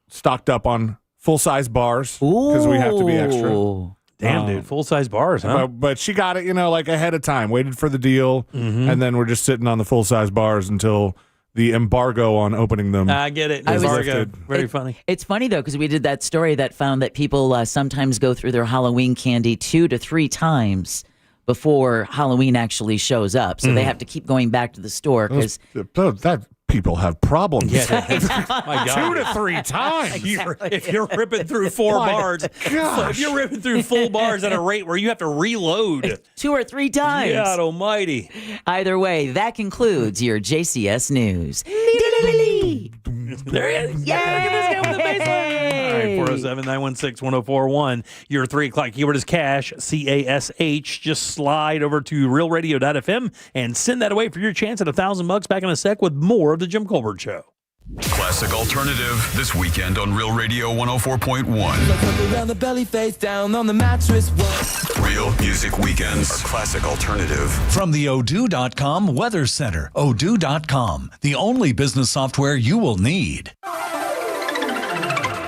stocked up on full-size bars because we have to be extra. Damn, dude, full-size bars, huh? But she got it, like ahead of time, waited for the deal, and then we're just sitting on the full-size bars until the embargo on opening them. I get it. Embargo. Very funny. It's funny, though, because we did that story that found that people sometimes go through their Halloween candy 2 to 3 times before Halloween actually shows up. So they have to keep going back to the store because that people have problems. My God. 2 to 3 times. If you're ripping through 4 bars, if you're ripping through full bars at a rate where you have to reload 2 or 3 times. God almighty. Either way, that concludes your JCS News. There he is. Yay! Look at this guy with the baseline. All right, 407-916-1041. Your 3 o'clock keyword is cash, CASH. Just slide over to realradio.fm and send that away for your chance at $1,000 back in a sec with more of the Jim Colbert Show. Classic Alternative this weekend on Real Radio 104.1. Around the belly, face down on the mattress. Real Music Weekends. Classic Alternative. From the Odoo.com Weather Center. Odoo.com, the only business software you will need.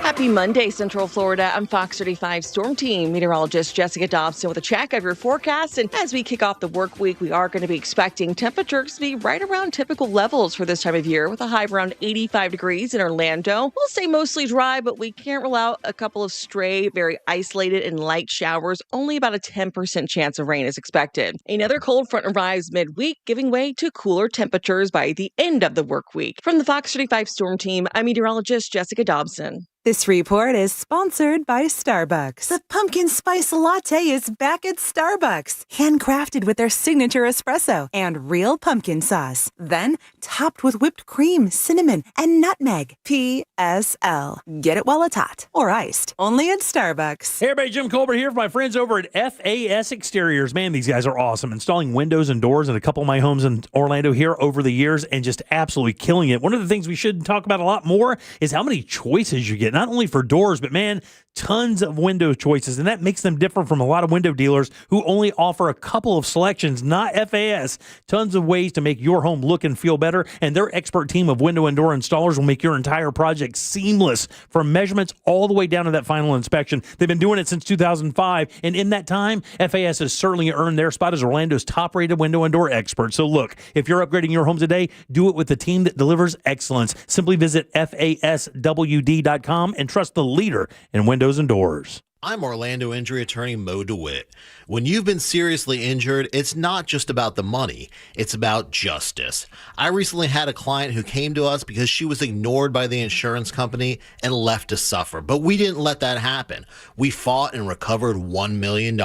Happy Monday, Central Florida. I'm Fox 35 Storm Team meteorologist Jessica Dobson with a check of your forecast. And as we kick off the work week, we are going to be expecting temperatures to be right around typical levels for this time of year, with a high of around 85 degrees in Orlando. We'll stay mostly dry, but we can't rule out a couple of stray, very isolated and light showers. Only about a 10% chance of rain is expected. Another cold front arrives midweek, giving way to cooler temperatures by the end of the work week. From the Fox 35 Storm Team, I'm meteorologist Jessica Dobson. This report is sponsored by Starbucks. The pumpkin spice latte is back at Starbucks. Handcrafted with their signature espresso and real pumpkin sauce. Then topped with whipped cream, cinnamon, and nutmeg. PSL. Get it while it's hot or iced. Only at Starbucks. Hey everybody, Jim Colbert here for my friends over at FAS Exteriors. Man, these guys are awesome. Installing windows and doors in a couple of my homes in Orlando here over the years and just absolutely killing it. One of the things we should talk about a lot more is how many choices you get. Not only for doors, but man, tons of window choices. And that makes them different from a lot of window dealers who only offer a couple of selections, not FAS. Tons of ways to make your home look and feel better. And their expert team of window and door installers will make your entire project seamless from measurements all the way down to that final inspection. They've been doing it since 2005. And in that time, FAS has certainly earned their spot as Orlando's top-rated window and door expert. So look, if you're upgrading your home today, do it with the team that delivers excellence. Simply visit FASWD.com and trust the leader in windows and doors. I'm Orlando injury attorney Mo DeWitt. When you've been seriously injured, it's not just about the money, it's about justice. I recently had a client who came to us because she was ignored by the insurance company and left to suffer, but we didn't let that happen. We fought and recovered $1 million.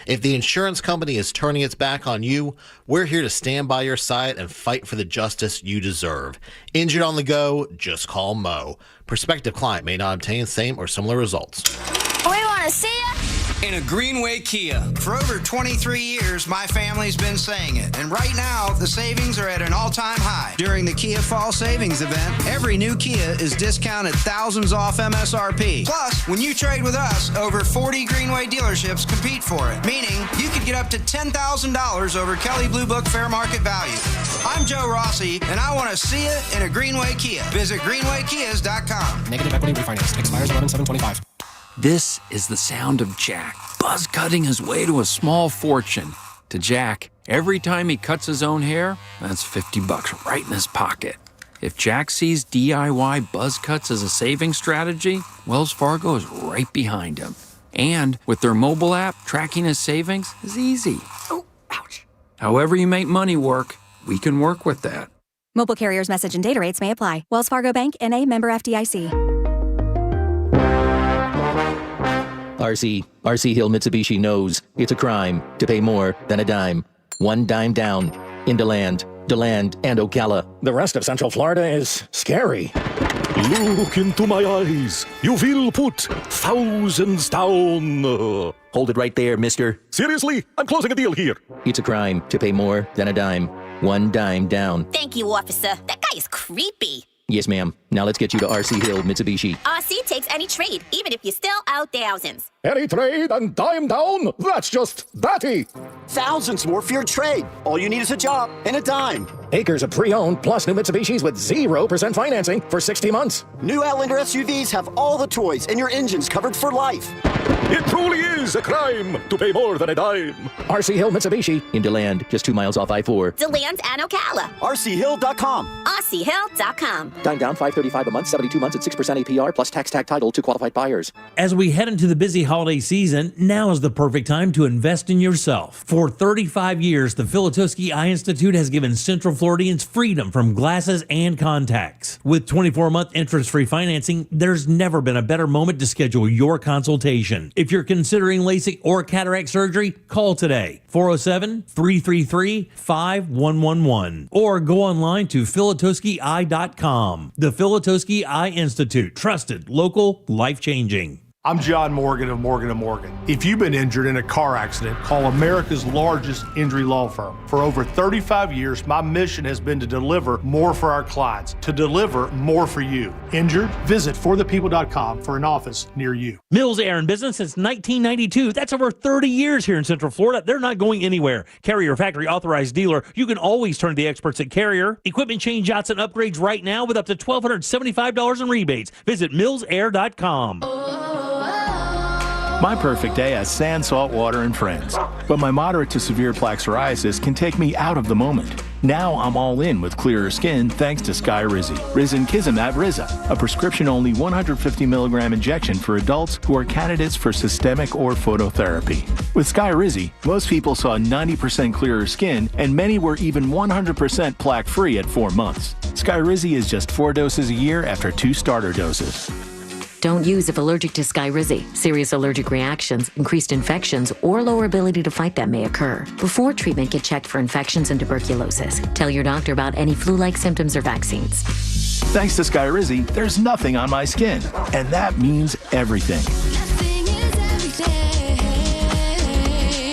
If the insurance company is turning its back on you, we're here to stand by your side and fight for the justice you deserve. Injured on the go, just call Mo. Prospective client may not obtain same or similar results. We want to see ya. In a Greenway Kia. For over 23 years, my family's been saying it. And right now, the savings are at an all-time high. During the Kia Fall Savings event, every new Kia is discounted thousands off MSRP. Plus, when you trade with us, over 40 Greenway dealerships compete for it. Meaning, you could get up to $10,000 over Kelley Blue Book fair market value. I'm Joe Rossi, and I want to see you in a Greenway Kia. Visit greenwaykias.com. Negative equity refinance. Expires 11/7/25. This is the sound of Jack, buzz cutting his way to a small fortune. To Jack, every time he cuts his own hair, that's $50 right in his pocket. If Jack sees DIY buzz cuts as a saving strategy, Wells Fargo is right behind him. And with their mobile app, tracking his savings is easy. Oh, ouch. However you make money work, we can work with that. Mobile carriers' message and data rates may apply. Wells Fargo Bank, N.A., member FDIC. RC Hill Mitsubishi knows it's a crime to pay more than a dime. One dime down in DeLand, and Ocala. The rest of Central Florida is scary. Look into my eyes. You will put thousands down. Hold it right there, mister. Seriously? I'm closing a deal here. It's a crime to pay more than a dime. One dime down. Thank you, officer. That guy is creepy. Yes, ma'am. Now let's get you to RC Hill Mitsubishi. RC takes any trade, even if you still owe thousands. Any trade and dime down? That's just datty. Thousands more for your trade. All you need is a job and a dime. Acres of pre-owned plus new Mitsubishis with 0% financing for 60 months. New Outlander SUVs have all the toys and your engine's covered for life. It truly is a crime to pay more than a dime. RC Hill Mitsubishi. In DeLand, just 2 miles off I-4. DeLand and Ocala. RCHill.com. RCHill.com. Dime down, $535 a month, 72 months at 6% APR plus tax tag title to qualified buyers. As we head into the busy holiday season, now is the perfect time to invest in yourself. For 35 years, the Filatowski Eye Institute has given Central Floridians freedom from glasses and contacts. With 24-month interest-free financing, there's never been a better moment to schedule your consultation. If you're considering LASIK or cataract surgery, call today, 407-333-5111, or go online to filatowskieye.com. The Filatowski Eye Institute, trusted, local, life-changing. I'm John Morgan of Morgan & Morgan. If you've been injured in a car accident, call America's largest injury law firm. For over 35 years, my mission has been to deliver more for our clients, to deliver more for you. Injured? Visit forthepeople.com for an office near you. Mills Air in business since 1992. That's over 30 years here in Central Florida. They're not going anywhere. Carrier factory authorized dealer. You can always turn to the experts at Carrier. Equipment change outs and upgrades right now with up to $1,275 in rebates. Visit millsair.com. My perfect day has sand, salt water, and friends. But my moderate to severe plaque psoriasis can take me out of the moment. Now I'm all in with clearer skin thanks to Skyrizi. Risankizumab Riza, a prescription-only 150 milligram injection for adults who are candidates for systemic or phototherapy. With Skyrizi, most people saw 90% clearer skin, and many were even 100% plaque-free at 4 months. Skyrizi is just 4 doses a year after 2 starter doses. Don't use if allergic to Skyrizi. Serious allergic reactions, increased infections, or lower ability to fight them may occur. Before treatment, get checked for infections and tuberculosis. Tell your doctor about any flu-like symptoms or vaccines. Thanks to Skyrizi, there's nothing on my skin, and that means everything.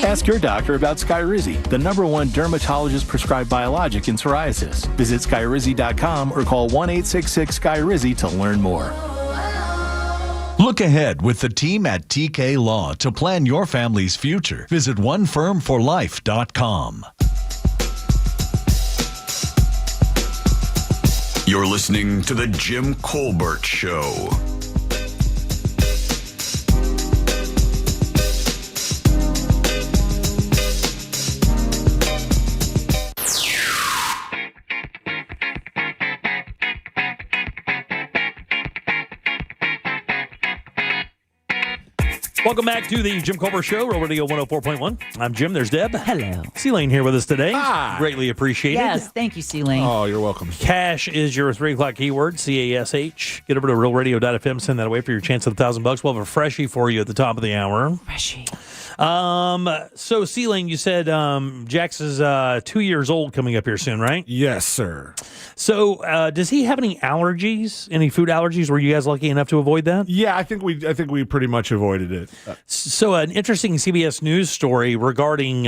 Ask your doctor about Skyrizi, the #1 dermatologist-prescribed biologic in psoriasis. Visit Skyrizi.com or call 1-866-SKYRIZI to learn more. Look ahead with the team at TK Law to plan your family's future. Visit onefirmforlife.com. You're listening to The Jim Colbert Show. Welcome back to the Jim Colbert Show, Real Radio 104.1. I'm Jim. There's Deb. Hello. C-Lane here with us today. Hi. Greatly appreciated. Yes, thank you, C-Lane. Oh, you're welcome. Cash is your 3 o'clock keyword, CASH. Get over to realradio.fm, send that away for your chance at $1,000. We'll have a freshie for you at the top of the hour. Freshie. So, C-Lane, you said Jax is 2 years old coming up here soon, right? Yes, sir. So, does he have any allergies? Any food allergies? Were you guys lucky enough to avoid that? Yeah, I think we pretty much avoided it. So, an interesting CBS News story regarding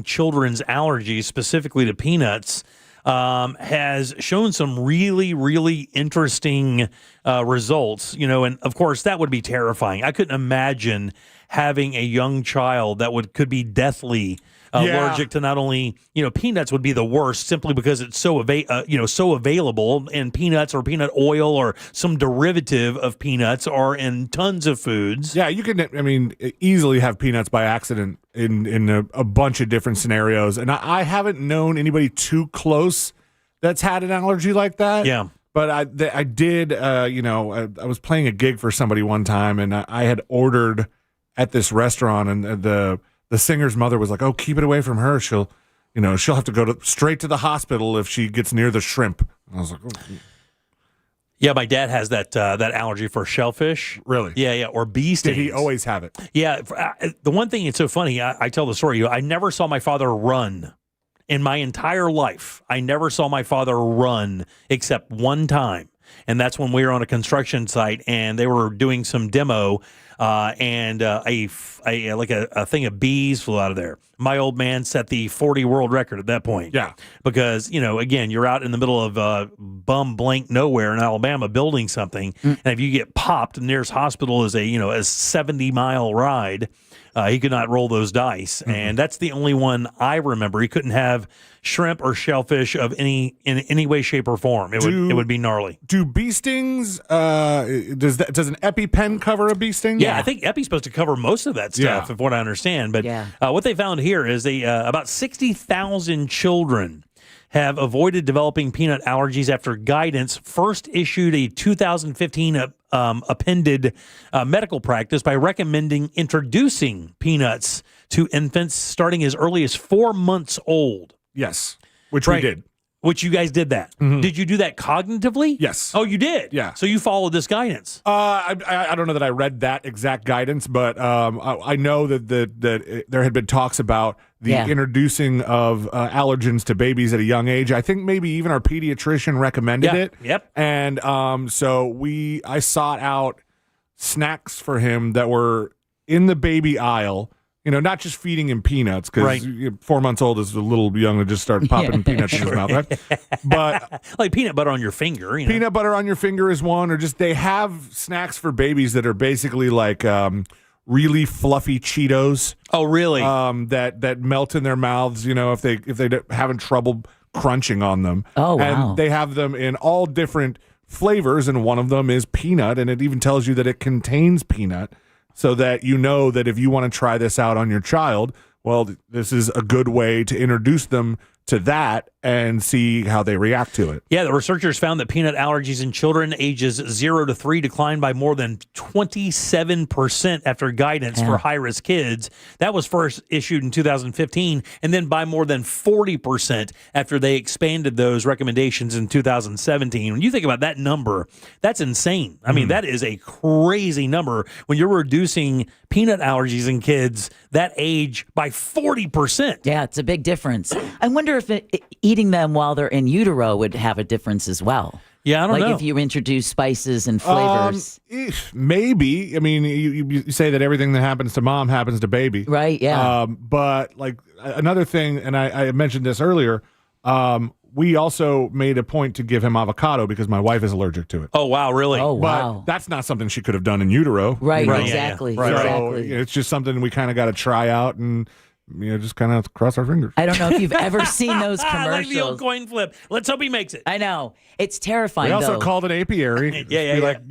children's allergies, specifically to peanuts, has shown some really, really interesting results. You know, and of course, that would be terrifying. I couldn't imagine having a young child that could be deathly allergic to not only, peanuts would be the worst simply because it's so available, and peanuts or peanut oil or some derivative of peanuts are in tons of foods. Yeah, you can, easily have peanuts by accident in a bunch of different scenarios. And I haven't known anybody too close that's had an allergy like that. Yeah. But I did, I was playing a gig for somebody one time, and I had ordered at this restaurant, and the singer's mother was like, "Oh, keep it away from her. She'll have to go straight to the hospital if she gets near the shrimp." And I was like, "Oh." Yeah, my dad has that allergy for shellfish. Really? Yeah, or bee stings. Did he always have it? Yeah. The one thing, it's so funny, I tell the story, I never saw my father run in my entire life. I never saw my father run except one time. And that's when we were on a construction site and they were doing some demo and a thing of bees flew out of there. My old man set the 40 world record at that point. Yeah. Because, again, you're out in the middle of bum blank nowhere in Alabama building something. And if you get popped, the nearest hospital is a 70-mile ride. He could not roll those dice. And that's the only one I remember. He couldn't have shrimp or shellfish in any way, shape, or form. It would be gnarly. Do bee stings, does an EpiPen cover a bee sting? Yeah, I think Epi's supposed to cover most of that stuff, of what I understand. But what they found here is about 60,000 children have avoided developing peanut allergies after guidance first issued a 2015 appended medical practice by recommending introducing peanuts to infants starting as early as 4 months old. Yes, which we did. Which you guys did that. Did you do that cognitively? Yes. Oh, you did? Yeah. So you followed this guidance? I don't know that I read that exact guidance, but I know that there had been talks about the introducing of allergens to babies at a young age. I think maybe even our pediatrician recommended it. Yep. And so I sought out snacks for him that were in the baby aisle. Not just feeding him peanuts, because 4 months old is a little young to just start popping peanuts in his mouth, right? But like peanut butter on your finger. Peanut butter on your finger is one, or just they have snacks for babies that are basically like really fluffy Cheetos. Oh, really? That melt in their mouths, if they having trouble crunching on them. Oh, wow. And they have them in all different flavors, and one of them is peanut, and it even tells you that it contains peanut. So that you know that if you want to try this out on your child, well, this is a good way to introduce them to that and see how they react to it. Yeah, the researchers found that peanut allergies in children ages 0 to 3 declined by more than 27% after guidance for high-risk kids. That was first issued in 2015, and then by more than 40% after they expanded those recommendations in 2017. When you think about that number, that's insane. I mean, that is a crazy number when you're reducing peanut allergies in kids that age by 40%. Yeah, it's a big difference. I wonder if eating them while they're in utero would have a difference as well. Yeah, I don't know. Like if you introduce spices and flavors. Maybe. I mean, you say that everything that happens to mom happens to baby. Right, yeah. But like another thing, and I mentioned this earlier, we also made a point to give him avocado because my wife is allergic to it. Oh, wow, really? Oh, wow. But that's not something she could have done in utero. Right, you know? exactly. Yeah, yeah. Right, So it's just something we kind of got to try out and just kind of cross our fingers. I don't know if you've ever seen those commercials. I like the old coin flip. Let's hope he makes it. I know. It's terrifying, We also though. called it apiary. Yeah. Like,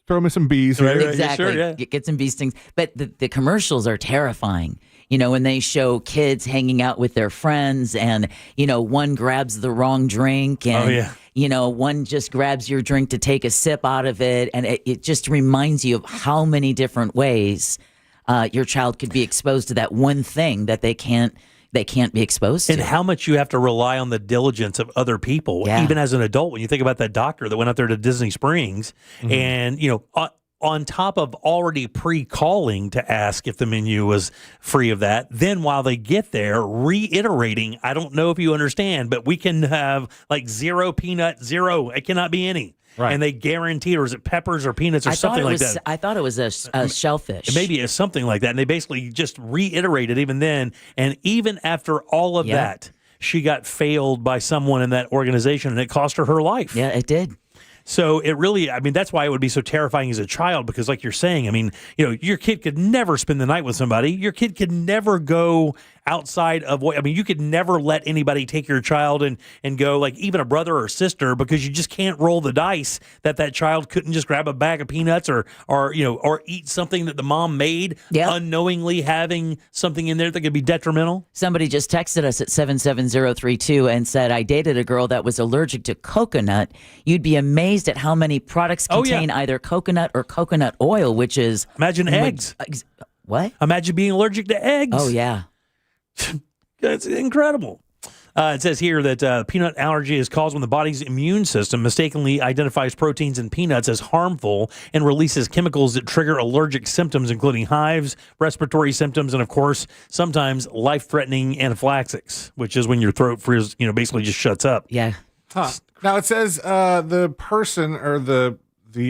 throw me some bees here. Exactly. Sure, yeah. Get some bee stings. But the commercials are terrifying. When they show kids hanging out with their friends and, one grabs the wrong drink and, one just grabs your drink to take a sip out of it. And it just reminds you of how many different ways your child could be exposed to that one thing that they can't be exposed to. And how much you have to rely on the diligence of other people, even as an adult. When you think about that doctor that went out there to Disney Springs and, on top of already pre-calling to ask if the menu was free of that, then while they get there, reiterating, I don't know if you understand, but we can have like 0 peanut, 0. It cannot be any. Right. And they guarantee, or is it peppers or peanuts or something like that? I thought it was a shellfish. Maybe it's something like that. And they basically just reiterated even then. And even after all of that, she got failed by someone in that organization, and it cost her life. Yeah, it did. So it really, that's why it would be so terrifying as a child, because like you're saying, your kid could never spend the night with somebody. Your kid could never go outside of you could never let anybody take your child and go, like even a brother or sister, because you just can't roll the dice that child couldn't just grab a bag of peanuts or eat something that the mom made, unknowingly having something in there that could be detrimental. Somebody just texted us at 77032 and said, I dated a girl that was allergic to coconut. You'd be amazed at how many products contain either coconut or coconut oil, which is... Imagine eggs. What? Imagine being allergic to eggs. Oh, yeah. That's incredible. It says here that peanut allergy is caused when the body's immune system mistakenly identifies proteins in peanuts as harmful and releases chemicals that trigger allergic symptoms, including hives, respiratory symptoms, and, of course, sometimes life-threatening anaphylaxis, which is when your throat basically just shuts up. Yeah. Huh. Now it says the person or the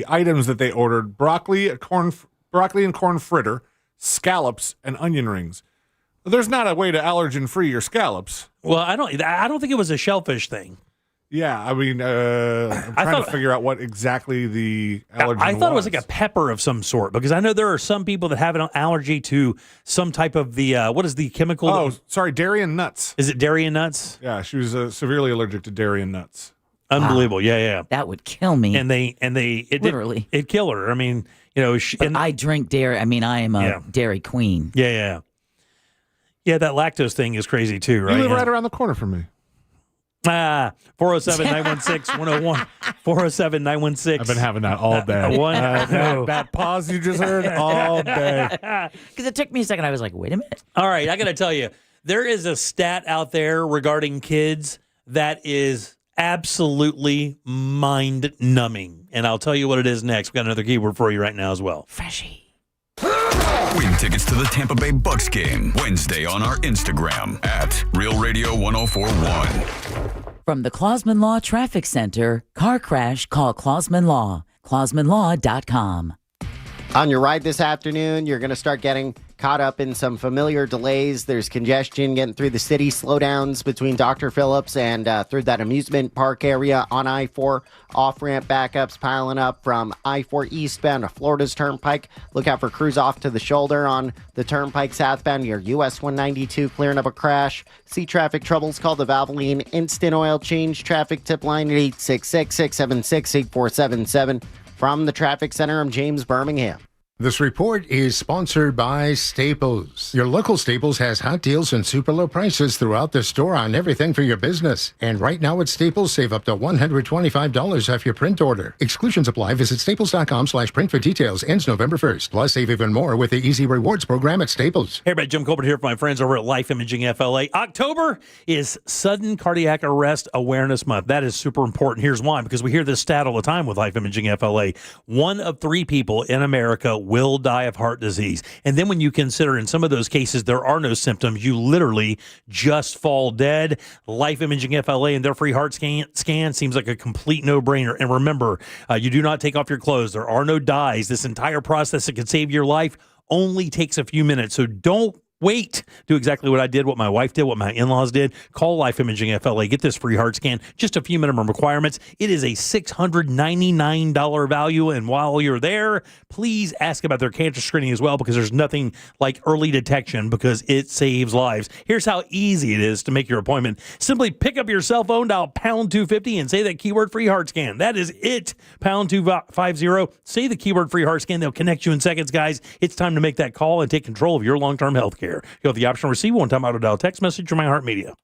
items that they ordered: broccoli and corn fritter, scallops, and onion rings. There's not a way to allergen-free your scallops. Well, I don't think it was a shellfish thing. Yeah, I mean, I'm trying to figure out what exactly the allergen I thought it was like a pepper of some sort, because I know there are some people that have an allergy to some type of the, what is the chemical? Oh, sorry, dairy and nuts. Is it dairy and nuts? Yeah, she was severely allergic to dairy and nuts. Unbelievable. Wow. Yeah. That would kill me. And it literally, it killed her. I mean, I drink dairy. I mean, I am a dairy queen. Yeah. Yeah, that lactose thing is crazy too, right? You live right around the corner from me. 407-916-101. 407-916. I've been having that all day. That pause you just heard all day. Because it took me a second. I was like, wait a minute. All right, I got to tell you, there is a stat out there regarding kids that is absolutely mind-numbing. And I'll tell you what it is next. We've got another keyword for you right now as well. Freshy. Win tickets to the Tampa Bay Bucks game Wednesday on our Instagram at Real Radio 1041. From the Clausman Law Traffic Center, car crash, call Clausman Law. ClausmanLaw.com. On your ride this afternoon, you're going to start getting caught up in some familiar delays. There's congestion getting through the city, slowdowns between Dr. Phillips and through that amusement park area on I-4. Off-ramp backups piling up from I-4 eastbound to Florida's Turnpike. Look out for crews off to the shoulder on the Turnpike southbound near US 192, clearing up a crash. See traffic troubles, call the Valvoline Instant Oil Change traffic tip line at 866-676-8477. From the Traffic Center, I'm James Birmingham. This report is sponsored by Staples. Your local Staples has hot deals and super low prices throughout the store on everything for your business. And right now at Staples, save up to $125 off your print order. Exclusions apply. Visit staples.com/print for details. Ends November 1st. Plus, save even more with the Easy Rewards program at Staples. Hey, everybody, Jim Colbert here for my friends over at Life Imaging FLA. October is Sudden Cardiac Arrest Awareness Month. That is super important. Here's why. Because we hear this stat all the time with Life Imaging FLA. 1 of 3 people in America will die of heart disease. And then when you consider in some of those cases there are no symptoms, you literally just fall dead. Life Imaging FLA and their free heart scan seems like a complete no-brainer. And remember, you do not take off your clothes. There are no dyes. This entire process that could save your life only takes a few minutes. So don't wait. Do exactly what I did, what my wife did, what my in-laws did. Call Life Imaging FLA. Get this free heart scan. Just a few minimum requirements. It is a $699 value. And while you're there, please ask about their cancer screening as well, because there's nothing like early detection, because it saves lives. Here's how easy it is to make your appointment. Simply pick up your cell phone, dial pound 250 and say that keyword free heart scan. That is it. Pound 250. Say the keyword free heart scan. They'll connect you in seconds, guys. It's time to make that call and take control of your long-term health care. You have the option to receive one-time auto-dial text message from iHeartMedia.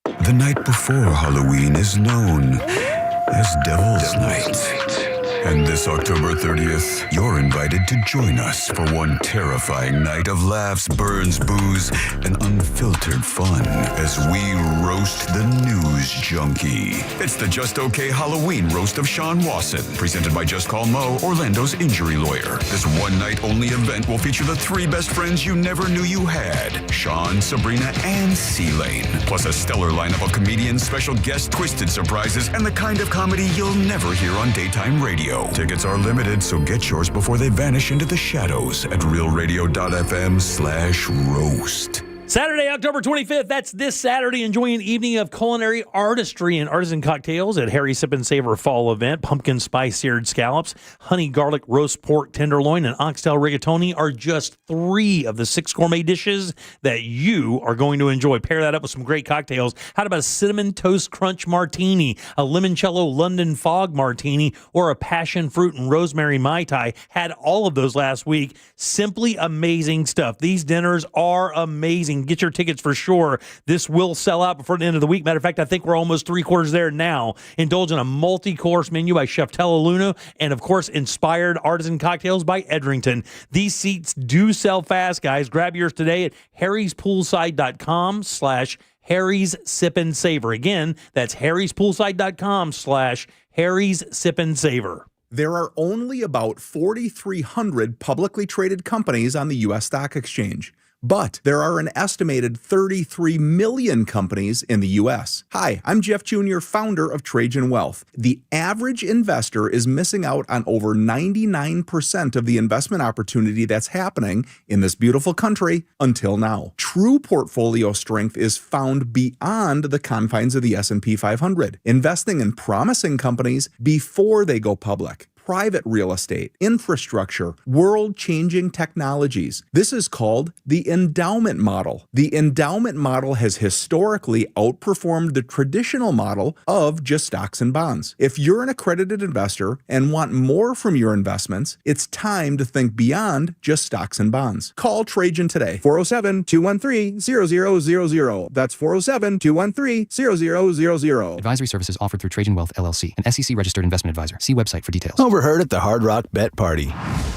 The night before Halloween is known as Devil's Night. And this October 30th, you're invited to join us for one terrifying night of laughs, burns, booze, and unfiltered fun as we roast the news junkie. It's the Just Okay Halloween Roast of Sean Wasson, presented by Just Call Mo, Orlando's injury lawyer. This one-night-only event will feature the 3 best friends you never knew you had: Sean, Sabrina, and C-Lane. Plus a stellar lineup of comedians, special guest twisted surprises, and the kind of comedy you'll never hear on daytime radio. Tickets are limited, so get yours before they vanish into the shadows at realradio.fm/roast. Saturday, October 25th, that's this Saturday. Enjoying an evening of culinary artistry and artisan cocktails at Harry Sip and Savor Fall Event. Pumpkin spice seared scallops, honey garlic roast pork tenderloin, and oxtail rigatoni are just 3 of the 6 gourmet dishes that you are going to enjoy. Pair that up with some great cocktails. How about a cinnamon toast crunch martini, a limoncello London fog martini, or a passion fruit and rosemary Mai Tai? Had all of those last week. Simply amazing stuff. These dinners are amazing. Get your tickets for sure. This will sell out before the end of the week. Matter of fact, I think we're almost 3/4 there now. Indulge in a multi-course menu by Chef Tellaluna, and of course, inspired artisan cocktails by Edrington. These seats do sell fast, guys. Grab yours today at harryspoolside.com/Harry Harry's Sip and Savor. Again, that's harryspoolside.com/Harry's Sip and Savor. There are only about 4,300 publicly traded companies on the U.S. stock exchange, but there are an estimated 33 million companies in the U.S. Hi, I'm Jeff Jr., founder of Trajan Wealth. The average investor is missing out on over 99% of the investment opportunity that's happening in this beautiful country until now. True portfolio strength is found beyond the confines of the S&P 500, investing in promising companies before they go public. Private real estate, infrastructure, world-changing technologies. This is called the endowment model. The endowment model has historically outperformed the traditional model of just stocks and bonds. If you're an accredited investor and want more from your investments, it's time to think beyond just stocks and bonds. Call Trajan today, 407-213-0000. That's 407-213-0000. Advisory services offered through Trajan Wealth, LLC, an SEC-registered investment advisor. See website for details. Overheard at the Hard Rock Bet Party.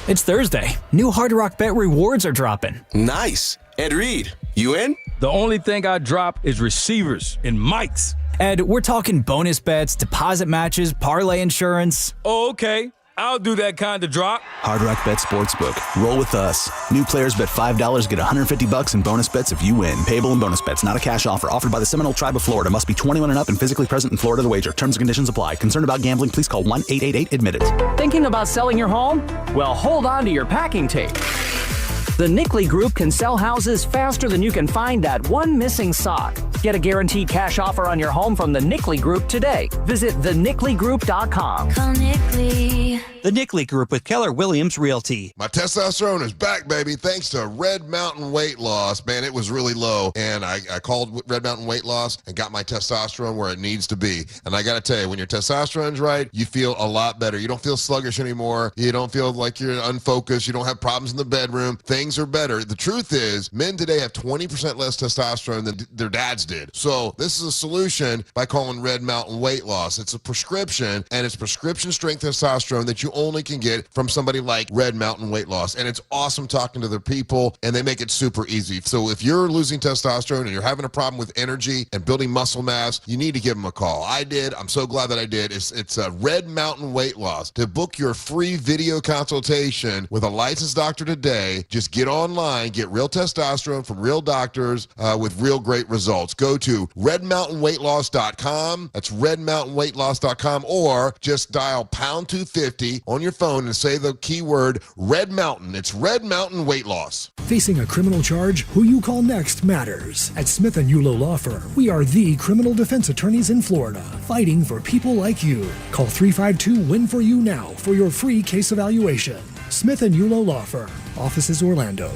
It's Thursday. New Hard Rock Bet rewards are dropping. Nice. Ed Reed, you in? The only thing I drop is receivers and mics. Ed, we're talking bonus bets, deposit matches, parlay insurance. Oh, okay. I'll do that kind of drop. Hard Rock Bet Sportsbook. Roll with us. New players bet $5, get $150 in bonus bets if you win. Payable in bonus bets, not a cash offer. Offered by the Seminole Tribe of Florida. Must be 21 and up and physically present in Florida to wager. Terms and conditions apply. Concerned about gambling? Please call 1-888-ADMIT-IT. Thinking about selling your home? Well, hold on to your packing tape. The Nickley Group can sell houses faster than you can find that one missing sock. Get a guaranteed cash offer on your home from the Nickley Group today. Visit thenickley.com. Call Nickley. The Nickley Group with Keller Williams Realty. My testosterone is back, baby, thanks to Red Mountain Weight Loss. Man, it was really low, and I called Red Mountain Weight Loss and got my testosterone where it needs to be. And I got to tell you, when your testosterone's right, you feel a lot better. You don't feel sluggish anymore. You don't feel like you're unfocused. You don't have problems in the bedroom. Things are better. The truth is, men today have 20% less testosterone than their dads did. So this is a solution by calling Red Mountain Weight Loss. It's a prescription, and it's prescription strength testosterone that you only can get from somebody like Red Mountain Weight Loss. And it's awesome talking to their people, and they make it super easy. So if you're losing testosterone and you're having a problem with energy and building muscle mass, you need to give them a call. I did. I'm so glad that I did. It's a Red Mountain Weight Loss. To book your free video consultation with a licensed doctor today, just get online, get real testosterone from real doctors with real great results. Go to redmountainweightloss.com. That's redmountainweightloss.com, or just dial pound 250 on your phone and say the keyword Red Mountain. It's Red Mountain Weight Loss. Facing a criminal charge, who you call next matters. At Smith & Yulo Law Firm, we are the criminal defense attorneys in Florida, fighting for people like you. Call 352-WIN-FOR-YOU now for your free case evaluation. Smith & Yulo Law Firm, offices Orlando.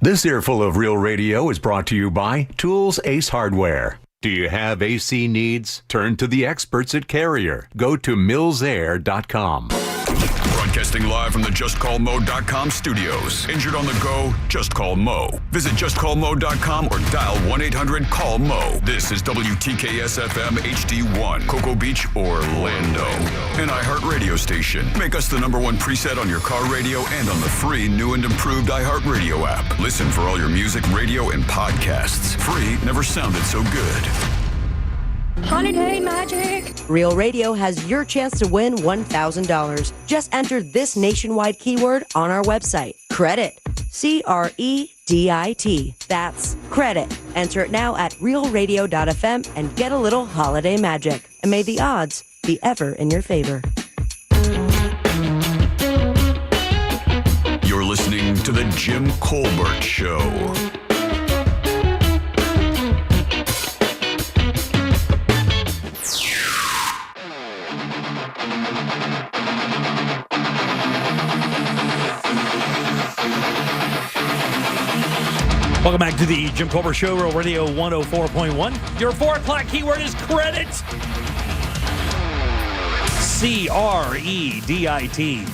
This earful of Real Radio is brought to you by Tools Ace Hardware. Do you have AC needs? Turn to the experts at Carrier. Go to millsair.com. Broadcasting live from the JustCallMo.com studios. Injured on the go? Just call Mo. Visit JustCallMo.com or dial 1-800-CALL-MO. This is WTKS-FM HD1, Cocoa Beach, Orlando. An iHeart radio station. Make us the #1 preset on your car radio and on the free new and improved iHeart Radio app. Listen for all your music, radio, and podcasts. Free never sounded so good. Holiday Magic. Real Radio has your chance to win $1,000. Just enter this nationwide keyword on our website. Credit. CREDIT. That's credit. Enter it now at realradio.fm and get a little holiday magic. And may the odds be ever in your favor. You're listening to The Jim Colbert Show. Welcome back to the Jim Colbert Show, Real Radio 104.1. Your 4 o'clock keyword is credit. CREDIT.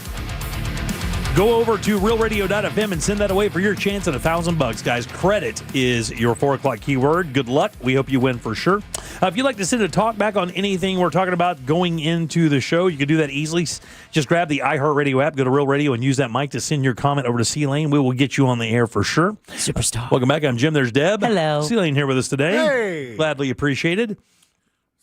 Go over to realradio.fm and send that away for your chance at $1,000, guys. Credit is your 4 o'clock keyword. Good luck. We hope you win for sure. If you'd like to send a talk back on anything we're talking about going into the show, you can do that easily. Just grab the iHeartRadio app, go to Real Radio, and use that mic to send your comment over to C-Lane. We will get you on the air for sure. Superstar. Welcome back. I'm Jim. There's Deb. Hello. C-Lane here with us today. Hey. Gladly appreciated.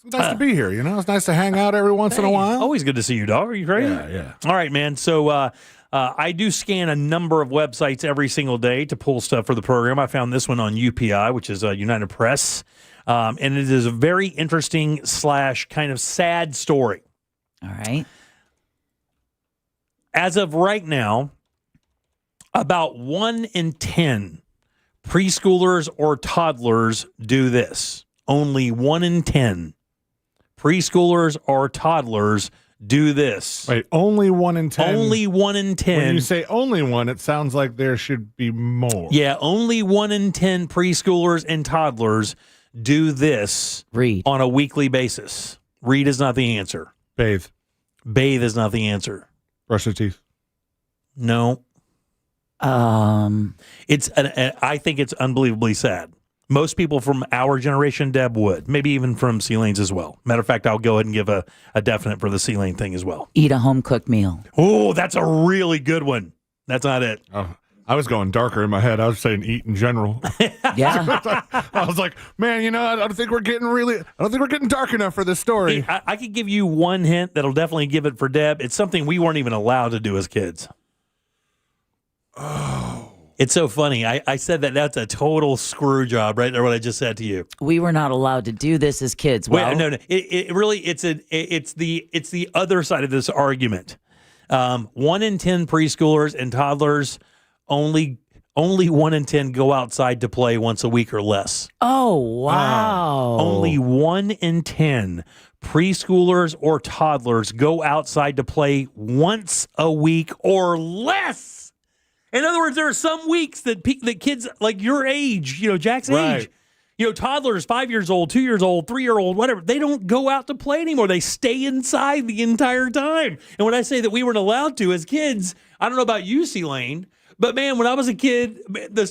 It's nice to be here. You know, it's nice to hang out every once in a while. Always good to see you, dog. Are you crazy? Yeah. All right, man. So I do scan a number of websites every single day to pull stuff for the program. I found this one on UPI, which is United Press. And it is a very interesting / kind of sad story. All right. As of right now, about 1 in 10 preschoolers or toddlers do this. Only 1 in 10 preschoolers or toddlers do this. Wait, only 1 in 10? Only 1 in 10. When you say only one, it sounds like there should be more. Yeah, only 1 in 10 preschoolers and toddlers do this on a weekly basis. Read is not the answer. Bathe. Bathe is not the answer. Brush their teeth. No. I think it's unbelievably sad. Most people from our generation, Deb, would. Maybe even from C-Lane's as well. Matter of fact, I'll go ahead and give a definite for the C-Lane thing as well. Eat a home-cooked meal. Oh, that's a really good one. That's not it. Oh, I was going darker in my head. I was saying eat in general. Yeah. I was like, man, you know, I don't think we're getting dark enough for this story. Hey, I could give you one hint that'll definitely give it for Deb. It's something we weren't even allowed to do as kids. Oh. It's so funny. I said that's a total screw job right there, what I just said to you. We were not allowed to do this as kids. Well, Wait, no. It really, it's the other side of this argument. 1 in 10 preschoolers and toddlers, only 1 in 10 go outside to play once a week or less. Oh, wow. Only 1 in 10 preschoolers or toddlers go outside to play once a week or less. In other words, there are some weeks that kids like your age, Jack's age, toddlers, 5 years old, 2 years old, 3-year-old, whatever, they don't go out to play anymore. They stay inside the entire time. And when I say that we weren't allowed to as kids, I don't know about you, C-Lane, but man, when I was a kid,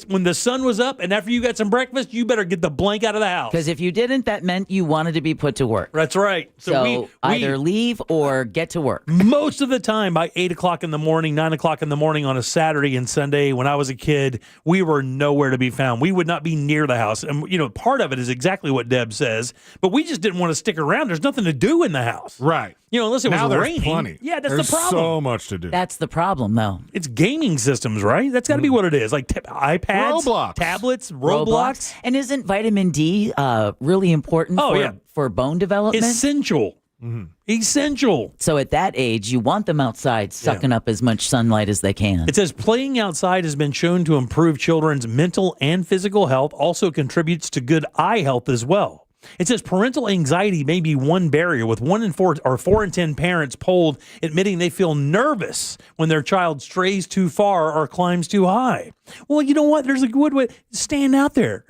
when the sun was up and after you got some breakfast, you better get the blank out of the house. Because if you didn't, that meant you wanted to be put to work. That's right. So we either leave or get to work. Most of the time by 8 o'clock in the morning, 9 o'clock in the morning on a Saturday and Sunday, when I was a kid, we were nowhere to be found. We would not be near the house. And, part of it is exactly what Deb says, but we just didn't want to stick around. There's nothing to do in the house. Right. Unless it was there's raining. Plenty. Yeah, that's there's the problem. So much to do. That's the problem, though. It's gaming systems, right? That's got to be what it is. Like iPads, Roblox. tablets, Roblox. And isn't vitamin D really important for bone development? Essential. Mm-hmm. Essential. So at that age, you want them outside sucking up as much sunlight as they can. It says playing outside has been shown to improve children's mental and physical health, also contributes to good eye health as well. It says parental anxiety may be one barrier, with 1 in 4 or 4 in 10 parents polled admitting they feel nervous when their child strays too far or climbs too high. Well, you know what? There's a good way. Stand out there.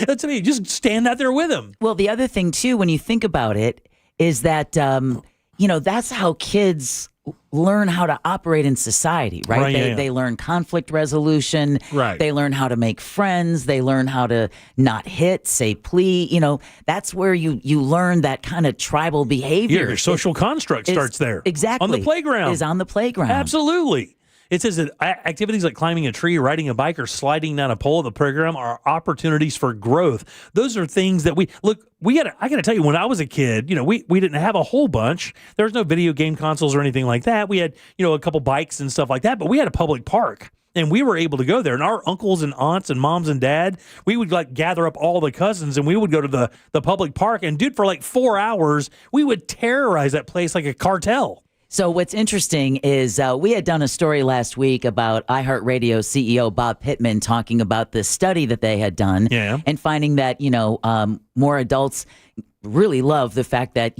That's me. Just stand out there with them. Well, the other thing, too, when you think about it, is that, that's how kids learn how to operate in society, right? They learn conflict resolution. Right. They learn how to make friends. They learn how to not hit, say please. That's where you learn that kind of tribal behavior. Yeah, your social construct starts there. Exactly. On the playground. Is on the playground. Absolutely. It says that activities like climbing a tree, riding a bike, or sliding down a pole at the program are opportunities for growth. Those are things that I got to tell you, when I was a kid, we didn't have a whole bunch. There was no video game consoles or anything like that. We had, a couple bikes and stuff like that, but we had a public park. And we were able to go there. And our uncles and aunts and moms and dad, we would gather up all the cousins and we would go to the public park. And dude, for 4 hours, we would terrorize that place like a cartel. So what's interesting is we had done a story last week about iHeartRadio CEO Bob Pittman talking about the study that they had done and finding that, more adults really love the fact that,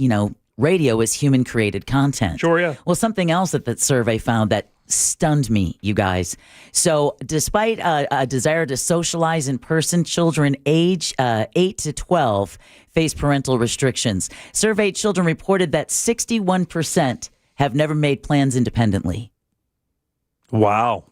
radio is human-created content. Sure, yeah. Well, something else that survey found that stunned me, you guys. So despite a desire to socialize in person, children age 8 to 12 face parental restrictions. Surveyed children reported that 61% have never made plans independently. Wow.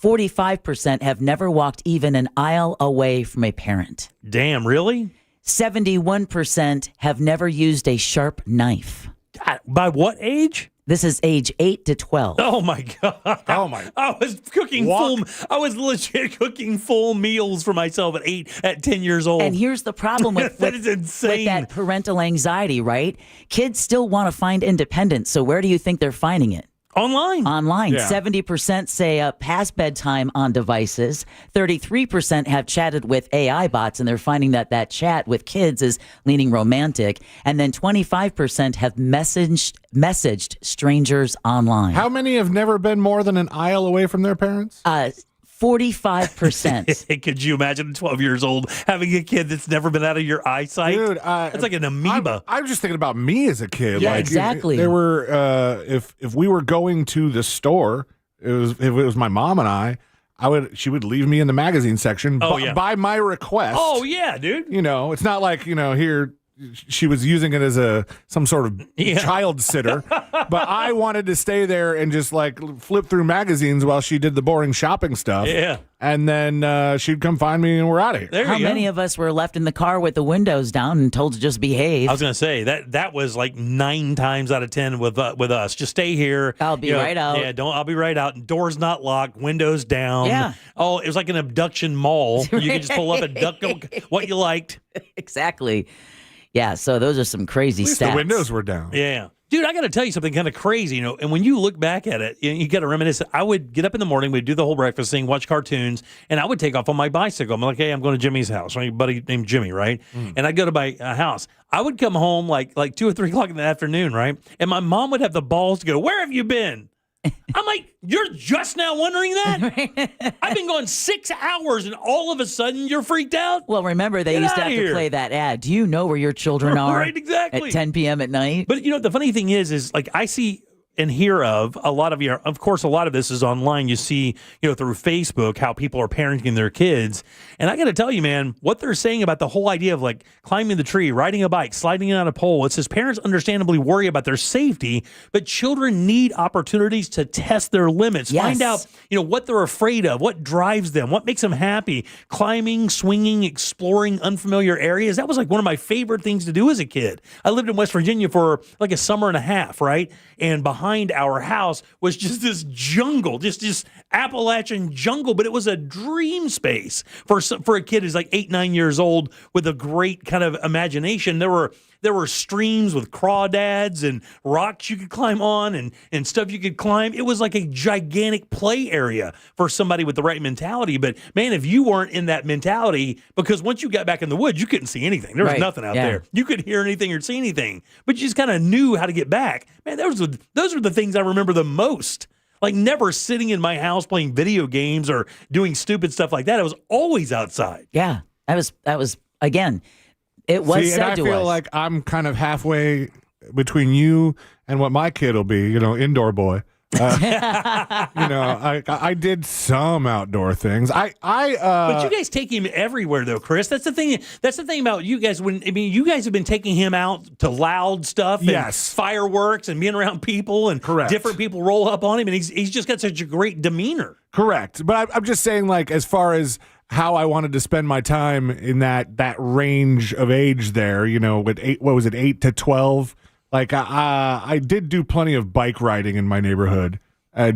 45% have never walked even an aisle away from a parent. Damn, really? 71% have never used a sharp knife. God, by what age? This is age 8 to 12. Oh my God! Oh my! I was cooking I was legit cooking full meals for myself at 10 years old. And here's the problem with that is insane. With that parental anxiety, right? Kids still want to find independence. So where do you think they're finding it? Online. Yeah. 70% say past bedtime on devices. 33% have chatted with AI bots, and they're finding that chat with kids is leaning romantic. And then 25% have messaged strangers online. How many have never been more than an aisle away from their parents? 45%. Could you imagine at 12 years old having a kid that's never been out of your eyesight? Dude, it's like an amoeba. I'm just thinking about me as a kid. Yeah, like, exactly. There were if we were going to the store, if it was my mom and she would leave me in the magazine section by my request. Oh yeah, dude. You know, it's not like, here she was using it as some sort of child sitter, but I wanted to stay there and just like flip through magazines while she did the boring shopping stuff. Yeah. And then she'd come find me and we're out of here. How many of us were left in the car with the windows down and told to just behave? I was going to say that was like 9 times out of 10 with us. Just stay here. I'll be right out. Yeah, I'll be right out. Doors not locked, windows down. Yeah. Oh, it was like an abduction mall. You could just pull up and duck what you liked. Exactly. Yeah, so those are some crazy At least stats. the windows were down. Yeah. Dude, I got to tell you something kind of crazy, and when you look back at it, you got to reminisce. I would get up in the morning, we'd do the whole breakfast thing, watch cartoons, and I would take off on my bicycle. I'm like, hey, I'm going to Jimmy's house. My buddy named Jimmy, right? And I'd go to my house. I would come home like 2 or 3 o'clock in the afternoon, right? And my mom would have the balls to go, where have you been? I'm like, you're just now wondering that? I've been going 6 hours, and all of a sudden you're freaked out? Well, remember, they used to have to play that ad. Do you know where your children are? Right, exactly. At 10 p.m. at night? But, the funny thing is like I see and hear of a lot of this is online. You see, through Facebook, how people are parenting their kids. And I got to tell you, man, what they're saying about the whole idea of like climbing the tree, riding a bike, sliding on a pole. It says parents understandably worry about their safety, but children need opportunities to test their limits, find out, what they're afraid of, what drives them, what makes them happy. Climbing, swinging, exploring unfamiliar areas. That was like one of my favorite things to do as a kid. I lived in West Virginia for like a summer and a half, right? And behind our house was just this jungle, just Appalachian jungle, but it was a dream space for a kid who's like 8, 9 years old with a great kind of imagination. There were streams with crawdads and rocks you could climb on and stuff you could climb. It was like a gigantic play area for somebody with the right mentality. But man, if you weren't in that mentality, because once you got back in the woods, you couldn't see anything. There was nothing out there. You could hear anything or see anything, but you just kind of knew how to get back. Man, those were the things I remember the most. Like never sitting in my house playing video games or doing stupid stuff like that. I was always outside. Yeah, that was again. It was said and I to feel us. like I'm kind of halfway between you and what my kid will be, indoor boy. I did some outdoor things. But you guys take him everywhere, though, Chris. That's the thing. That's the thing about you guys. You guys have been taking him out to loud stuff, and fireworks, and being around people, and different people roll up on him, and he's just got such a great demeanor. Correct, but I'm just saying, like, as far as how I wanted to spend my time in that range of age there, with 8 to 12. Like I did do plenty of bike riding in my neighborhood. There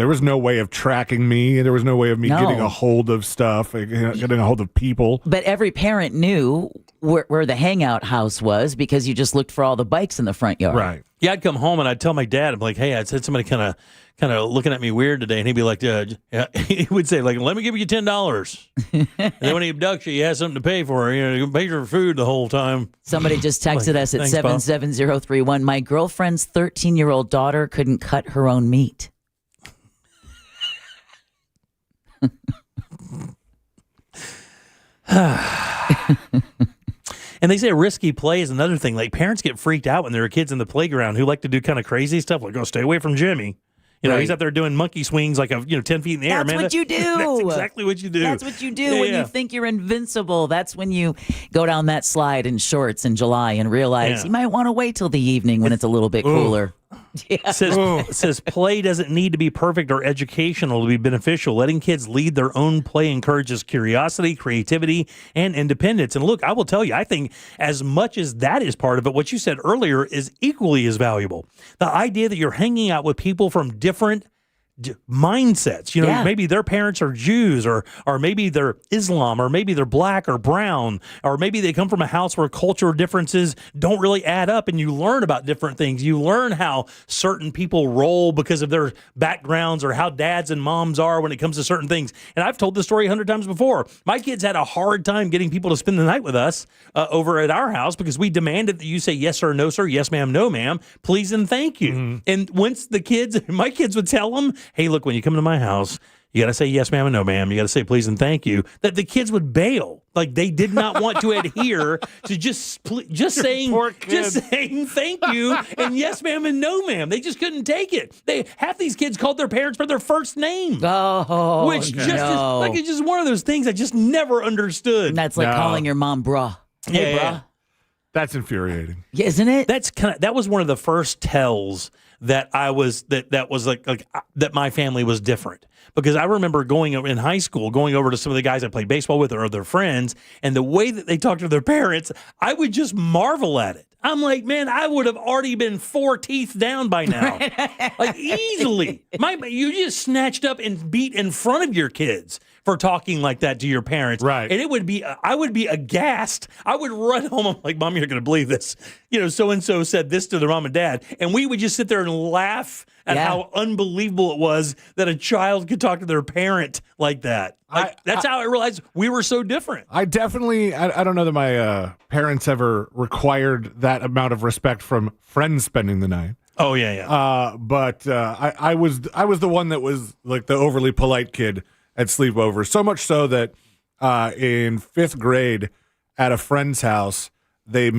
was no way of tracking me. There was no way of me getting a hold of stuff, getting a hold of people. But every parent knew where the hangout house was because you just looked for all the bikes in the front yard. Right. Yeah, I'd come home and I'd tell my dad, I'm like, hey, I said somebody kind of looking at me weird today. And he'd be like, he would say, like, let me give you $10. And then when he abducts you, has something to pay for. You pay for food the whole time. Somebody just texted us at 77031. My girlfriend's 13-year-old daughter couldn't cut her own meat. And they say risky play is another thing. Like parents get freaked out when there are kids in the playground who like to do kind of crazy stuff. Like, stay away from Jimmy. He's out there doing monkey swings like 10 feet in the air. That's what you do. That's exactly what you do. That's what you do when you think you're invincible. That's when you go down that slide in shorts in July and realize you might want to wait till the evening when it's a little bit cooler. Says play doesn't need to be perfect or educational to be beneficial. Letting kids lead their own play encourages curiosity, creativity, and independence. And look, I will tell you, I think as much as that is part of it, what you said earlier is equally as valuable. The idea that you're hanging out with people from different mindsets, maybe their parents are Jews or maybe they're Islam or maybe they're black or brown or maybe they come from a house where cultural differences don't really add up, and you learn about different things. You learn how certain people roll because of their backgrounds or how dads and moms are when it comes to certain things. And I've told this story 100 times before. My kids had a hard time getting people to spend the night with us over at our house because we demanded that you say yes sir, no sir, yes ma'am, no ma'am, please and thank you. Mm-hmm. And once my kids would tell them, hey, look, when you come to my house, you got to say yes, ma'am, and no, ma'am. You got to say please and thank you. That the kids would bail. Like they did not want to adhere to just saying thank you and yes, ma'am, and no, ma'am. They just couldn't take it. Half these kids called their parents by their first name. Oh, which it's just one of those things I just never understood. And that's like calling your mom bruh. Hey, yeah. bruh. That's infuriating. Yeah, isn't it? That was one of the first tells that I was that was like that my family was different, because I remember going over in high school, going over to some of the guys I played baseball with or their friends, and the way that they talked to their parents, I would just marvel at it. I'm like, man, I would have already been 4 teeth down by now, like easily. You just snatched up and beat in front of your kids for talking like that to your parents. Right. And I would be aghast. I would run home. I'm like, Mom, you're going to believe this. So-and-so said this to their mom and dad. And we would just sit there and laugh at how unbelievable it was that a child could talk to their parent like that. That's how I realized we were so different. I definitely, I don't know that my parents ever required that amount of respect from friends spending the night. Oh, yeah. But I was the one that was like the overly polite kid at sleepovers, so much so that in 5th grade at a friend's house, the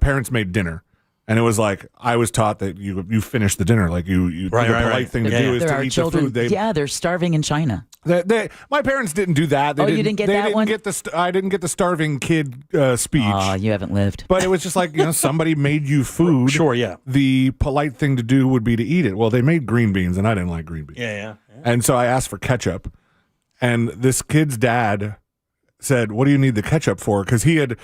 parents made dinner. And it was like, I was taught that you finish the dinner. Like the polite thing to do is to eat the food. They're starving in China. My parents didn't do that. You didn't get that one? I didn't get the starving kid speech. Oh, you haven't lived. But it was just like, somebody made you food. Sure, yeah. The polite thing to do would be to eat it. Well, they made green beans, and I didn't like green beans. Yeah. And so I asked for ketchup. And this kid's dad said, what do you need the ketchup for? Because he had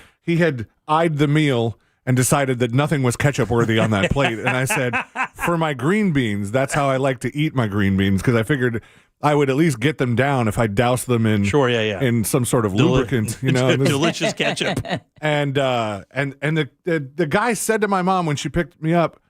eyed the meal and decided that nothing was ketchup worthy on that plate. And I said, for my green beans, that's how I like to eat my green beans, because I figured I would at least get them down if I douse them in in some sort of lubricant, delicious ketchup. And the guy said to my mom when she picked me up,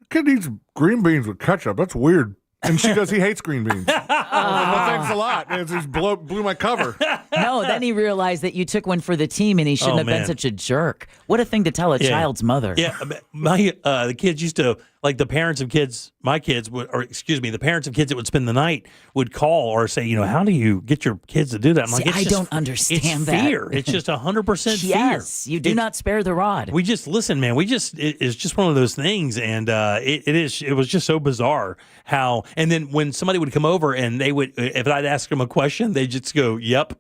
"Kid eats green beans with ketchup. That's weird." And she goes, he hates green beans. Well, thanks a lot. It just blew my cover. No, then he realized that you took one for the team and he shouldn't have been such a jerk. What a thing to tell a child's mother. Yeah, the kids used to, like the parents of kids, the parents of kids that would spend the night would call or say, how do you get your kids to do that? I'm like, I don't understand that. Fear. It's just 100% fear. Yes, you do not spare the rod. We just, listen, man, it's just one of those things. And it was just so bizarre how, and then when somebody would come over and they would, if I'd ask them a question, they'd just go, yep.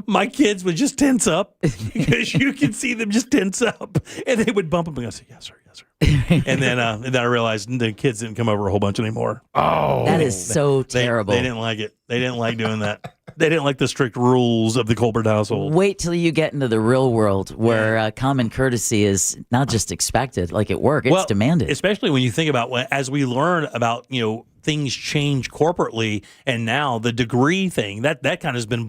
My kids would just tense up because you can see them just tense up, and they would bump them and I say, yes, sir. And then I realized the kids didn't come over a whole bunch anymore. Oh, that is so terrible. They didn't like it. They didn't like doing that. They didn't like the strict rules of the Colbert household. Wait till you get into the real world where common courtesy is not just expected, like at work, it's demanded. Especially when you think about as we learn about, things change corporately, and now the degree thing that kind of has been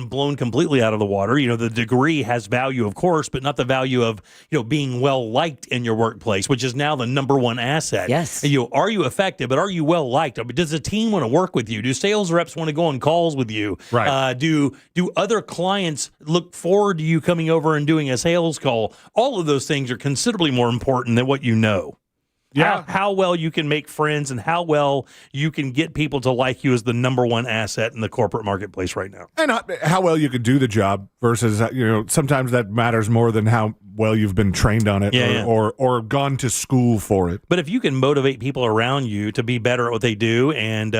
blown completely out of the water. The degree has value, of course, but not the value of being well liked in your workplace, which is now the number one asset. Yes. Are you effective, but are you well liked? Does the team want to work with you? Do sales reps want to go on calls with you? Right. Do other clients look forward to you coming over and doing a sales call? All of those things are considerably more important than what you know. Yeah. How well you can make friends and how well you can get people to like you is the number one asset in the corporate marketplace right now. And how well you can do the job versus, sometimes that matters more than how well you've been trained on it or gone to school for it. But if you can motivate people around you to be better at what they do, and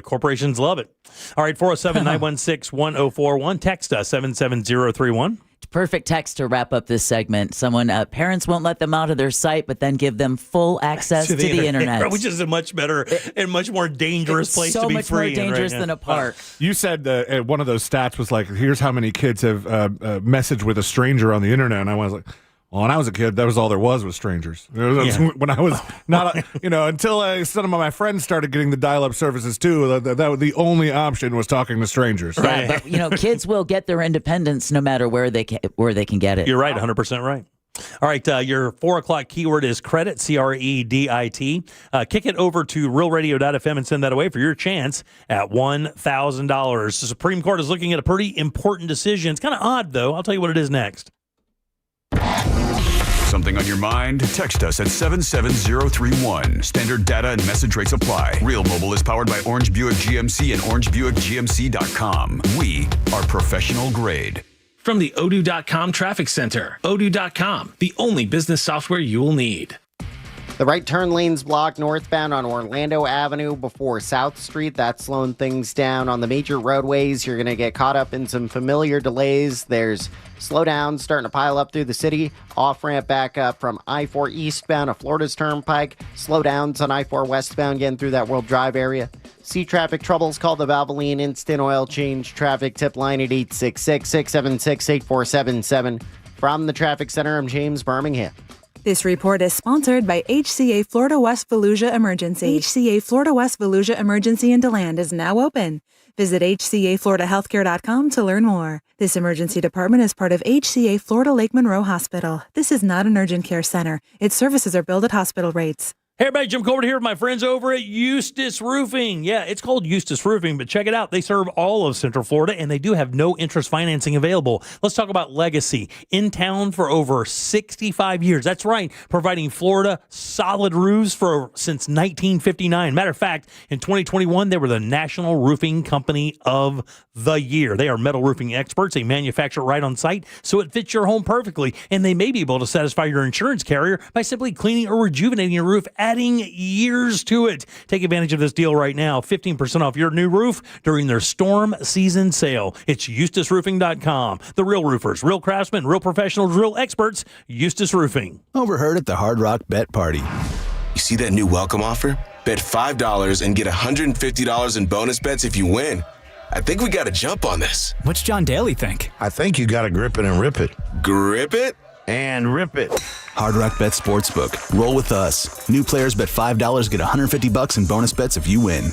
corporations love it. All right, 407-916-1041. Text us 77031. Perfect text to wrap up this segment. Someone, parents won't let them out of their site, but then give them full access to the internet. Which is a much better and much more dangerous place to be free. So much more dangerous than a park. You said one of those stats was like, here's how many kids have messaged with a stranger on the internet. And I was like, well, when I was a kid, that was all there was strangers. When I was not, until some of my friends started getting the dial-up services too, that the only option was talking to strangers. Right. Yeah, but kids will get their independence no matter where they can get it. You're right, 100% right. All right, your 4 o'clock keyword is credit, CREDIT. Kick it over to realradio.fm and send that away for your chance at $1,000. The Supreme Court is looking at a pretty important decision. It's kind of odd, though. I'll tell you what it is next. Something on your mind? Text us at 77031. Standard data and message rates apply. Real Mobile is powered by Orange Buick GMC and OrangeBuickGMC.com. We are professional grade. From the Odoo.com Traffic Center, Odoo.com, the only business software you will need. The right turn lane's blocked northbound on Orlando Avenue before South Street. That's slowing things down. On the major roadways, you're going to get caught up in some familiar delays. There's slowdowns starting to pile up through the city. Off-ramp back up from I-4 eastbound to Florida's Turnpike. Slowdowns on I-4 westbound getting through that World Drive area. See traffic troubles, call the Valvoline Instant Oil Change Traffic Tip Line at 866-676-8477. From the Traffic Center, I'm James Birmingham. This report is sponsored by HCA Florida West Volusia Emergency. HCA Florida West Volusia Emergency in DeLand is now open. Visit HCAFloridaHealthcare.com to learn more. This emergency department is part of HCA Florida Lake Monroe Hospital. This is not an urgent care center. Its services are billed at hospital rates. Hey everybody, Jim Colbert here with my friends over at Eustis Roofing. Yeah, it's called Eustis Roofing, but check it out. They serve all of Central Florida, and they do have no interest financing available. Let's talk about legacy. In town for over 65 years. That's right, providing Florida solid roofs since 1959. Matter of fact, in 2021, they were the National Roofing Company of the Year. They are metal roofing experts. They manufacture right on site, so it fits your home perfectly, and they may be able to satisfy your insurance carrier by simply cleaning or rejuvenating your roof, adding years to it. Take advantage of this deal right now. 15% off your new roof during their storm season sale. It's EustisRoofing.com. The real roofers, real craftsmen, real professionals, real experts. Eustis Roofing. Overheard at the Hard Rock Bet Party. You see that new welcome offer? Bet $5 and get $150 in bonus bets if you win. I think we got to jump on this. What's John Daly think? I think you got to grip it and rip it. Grip it? And rip it. Hard Rock Bet Sportsbook. Roll with us. New players bet $5, get $150 in bonus bets if you win.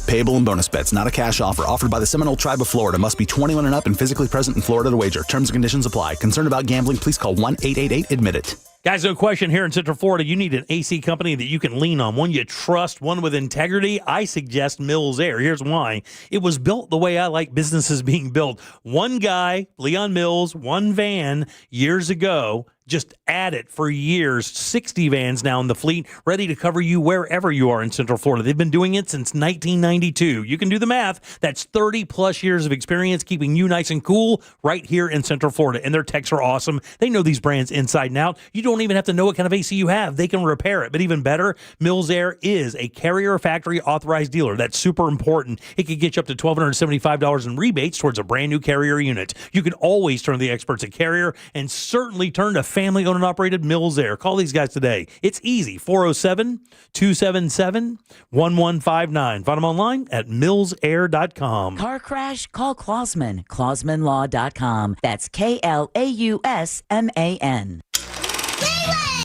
Payable in bonus bets, not a cash offer. Offered by the Seminole Tribe of Florida. Must be 21 and up and physically present in Florida to wager. Terms and conditions apply. Concerned about gambling? Please call 1-888-ADMIT-IT. Guys, no question, here in Central Florida, you need an AC company that you can lean on, one you trust, one with integrity. I suggest Mills Air. Here's why. It was built the way I like businesses being built. One guy, Leon Mills, one van years ago, just at it for years. 60 vans now in the fleet, ready to cover you wherever you are in Central Florida. They've been doing it since 1992. You can do the math. That's 30-plus years of experience keeping you nice and cool right here in Central Florida. And their techs are awesome. They know these brands inside and out. You don't even have to know what kind of AC you have. They can repair it. But even better, Mills Air is a Carrier Factory authorized dealer. That's super important. It could get you up to $1,275 in rebates towards a brand new Carrier unit. You can always turn to the experts at Carrier and certainly turn to family-owned and operated Mills Air. Call these guys today. It's easy. 407-277-1159. Find them online at millsair.com. Car crash? Call Klausman. KlausmanLaw.com. That's KLAUSMAN.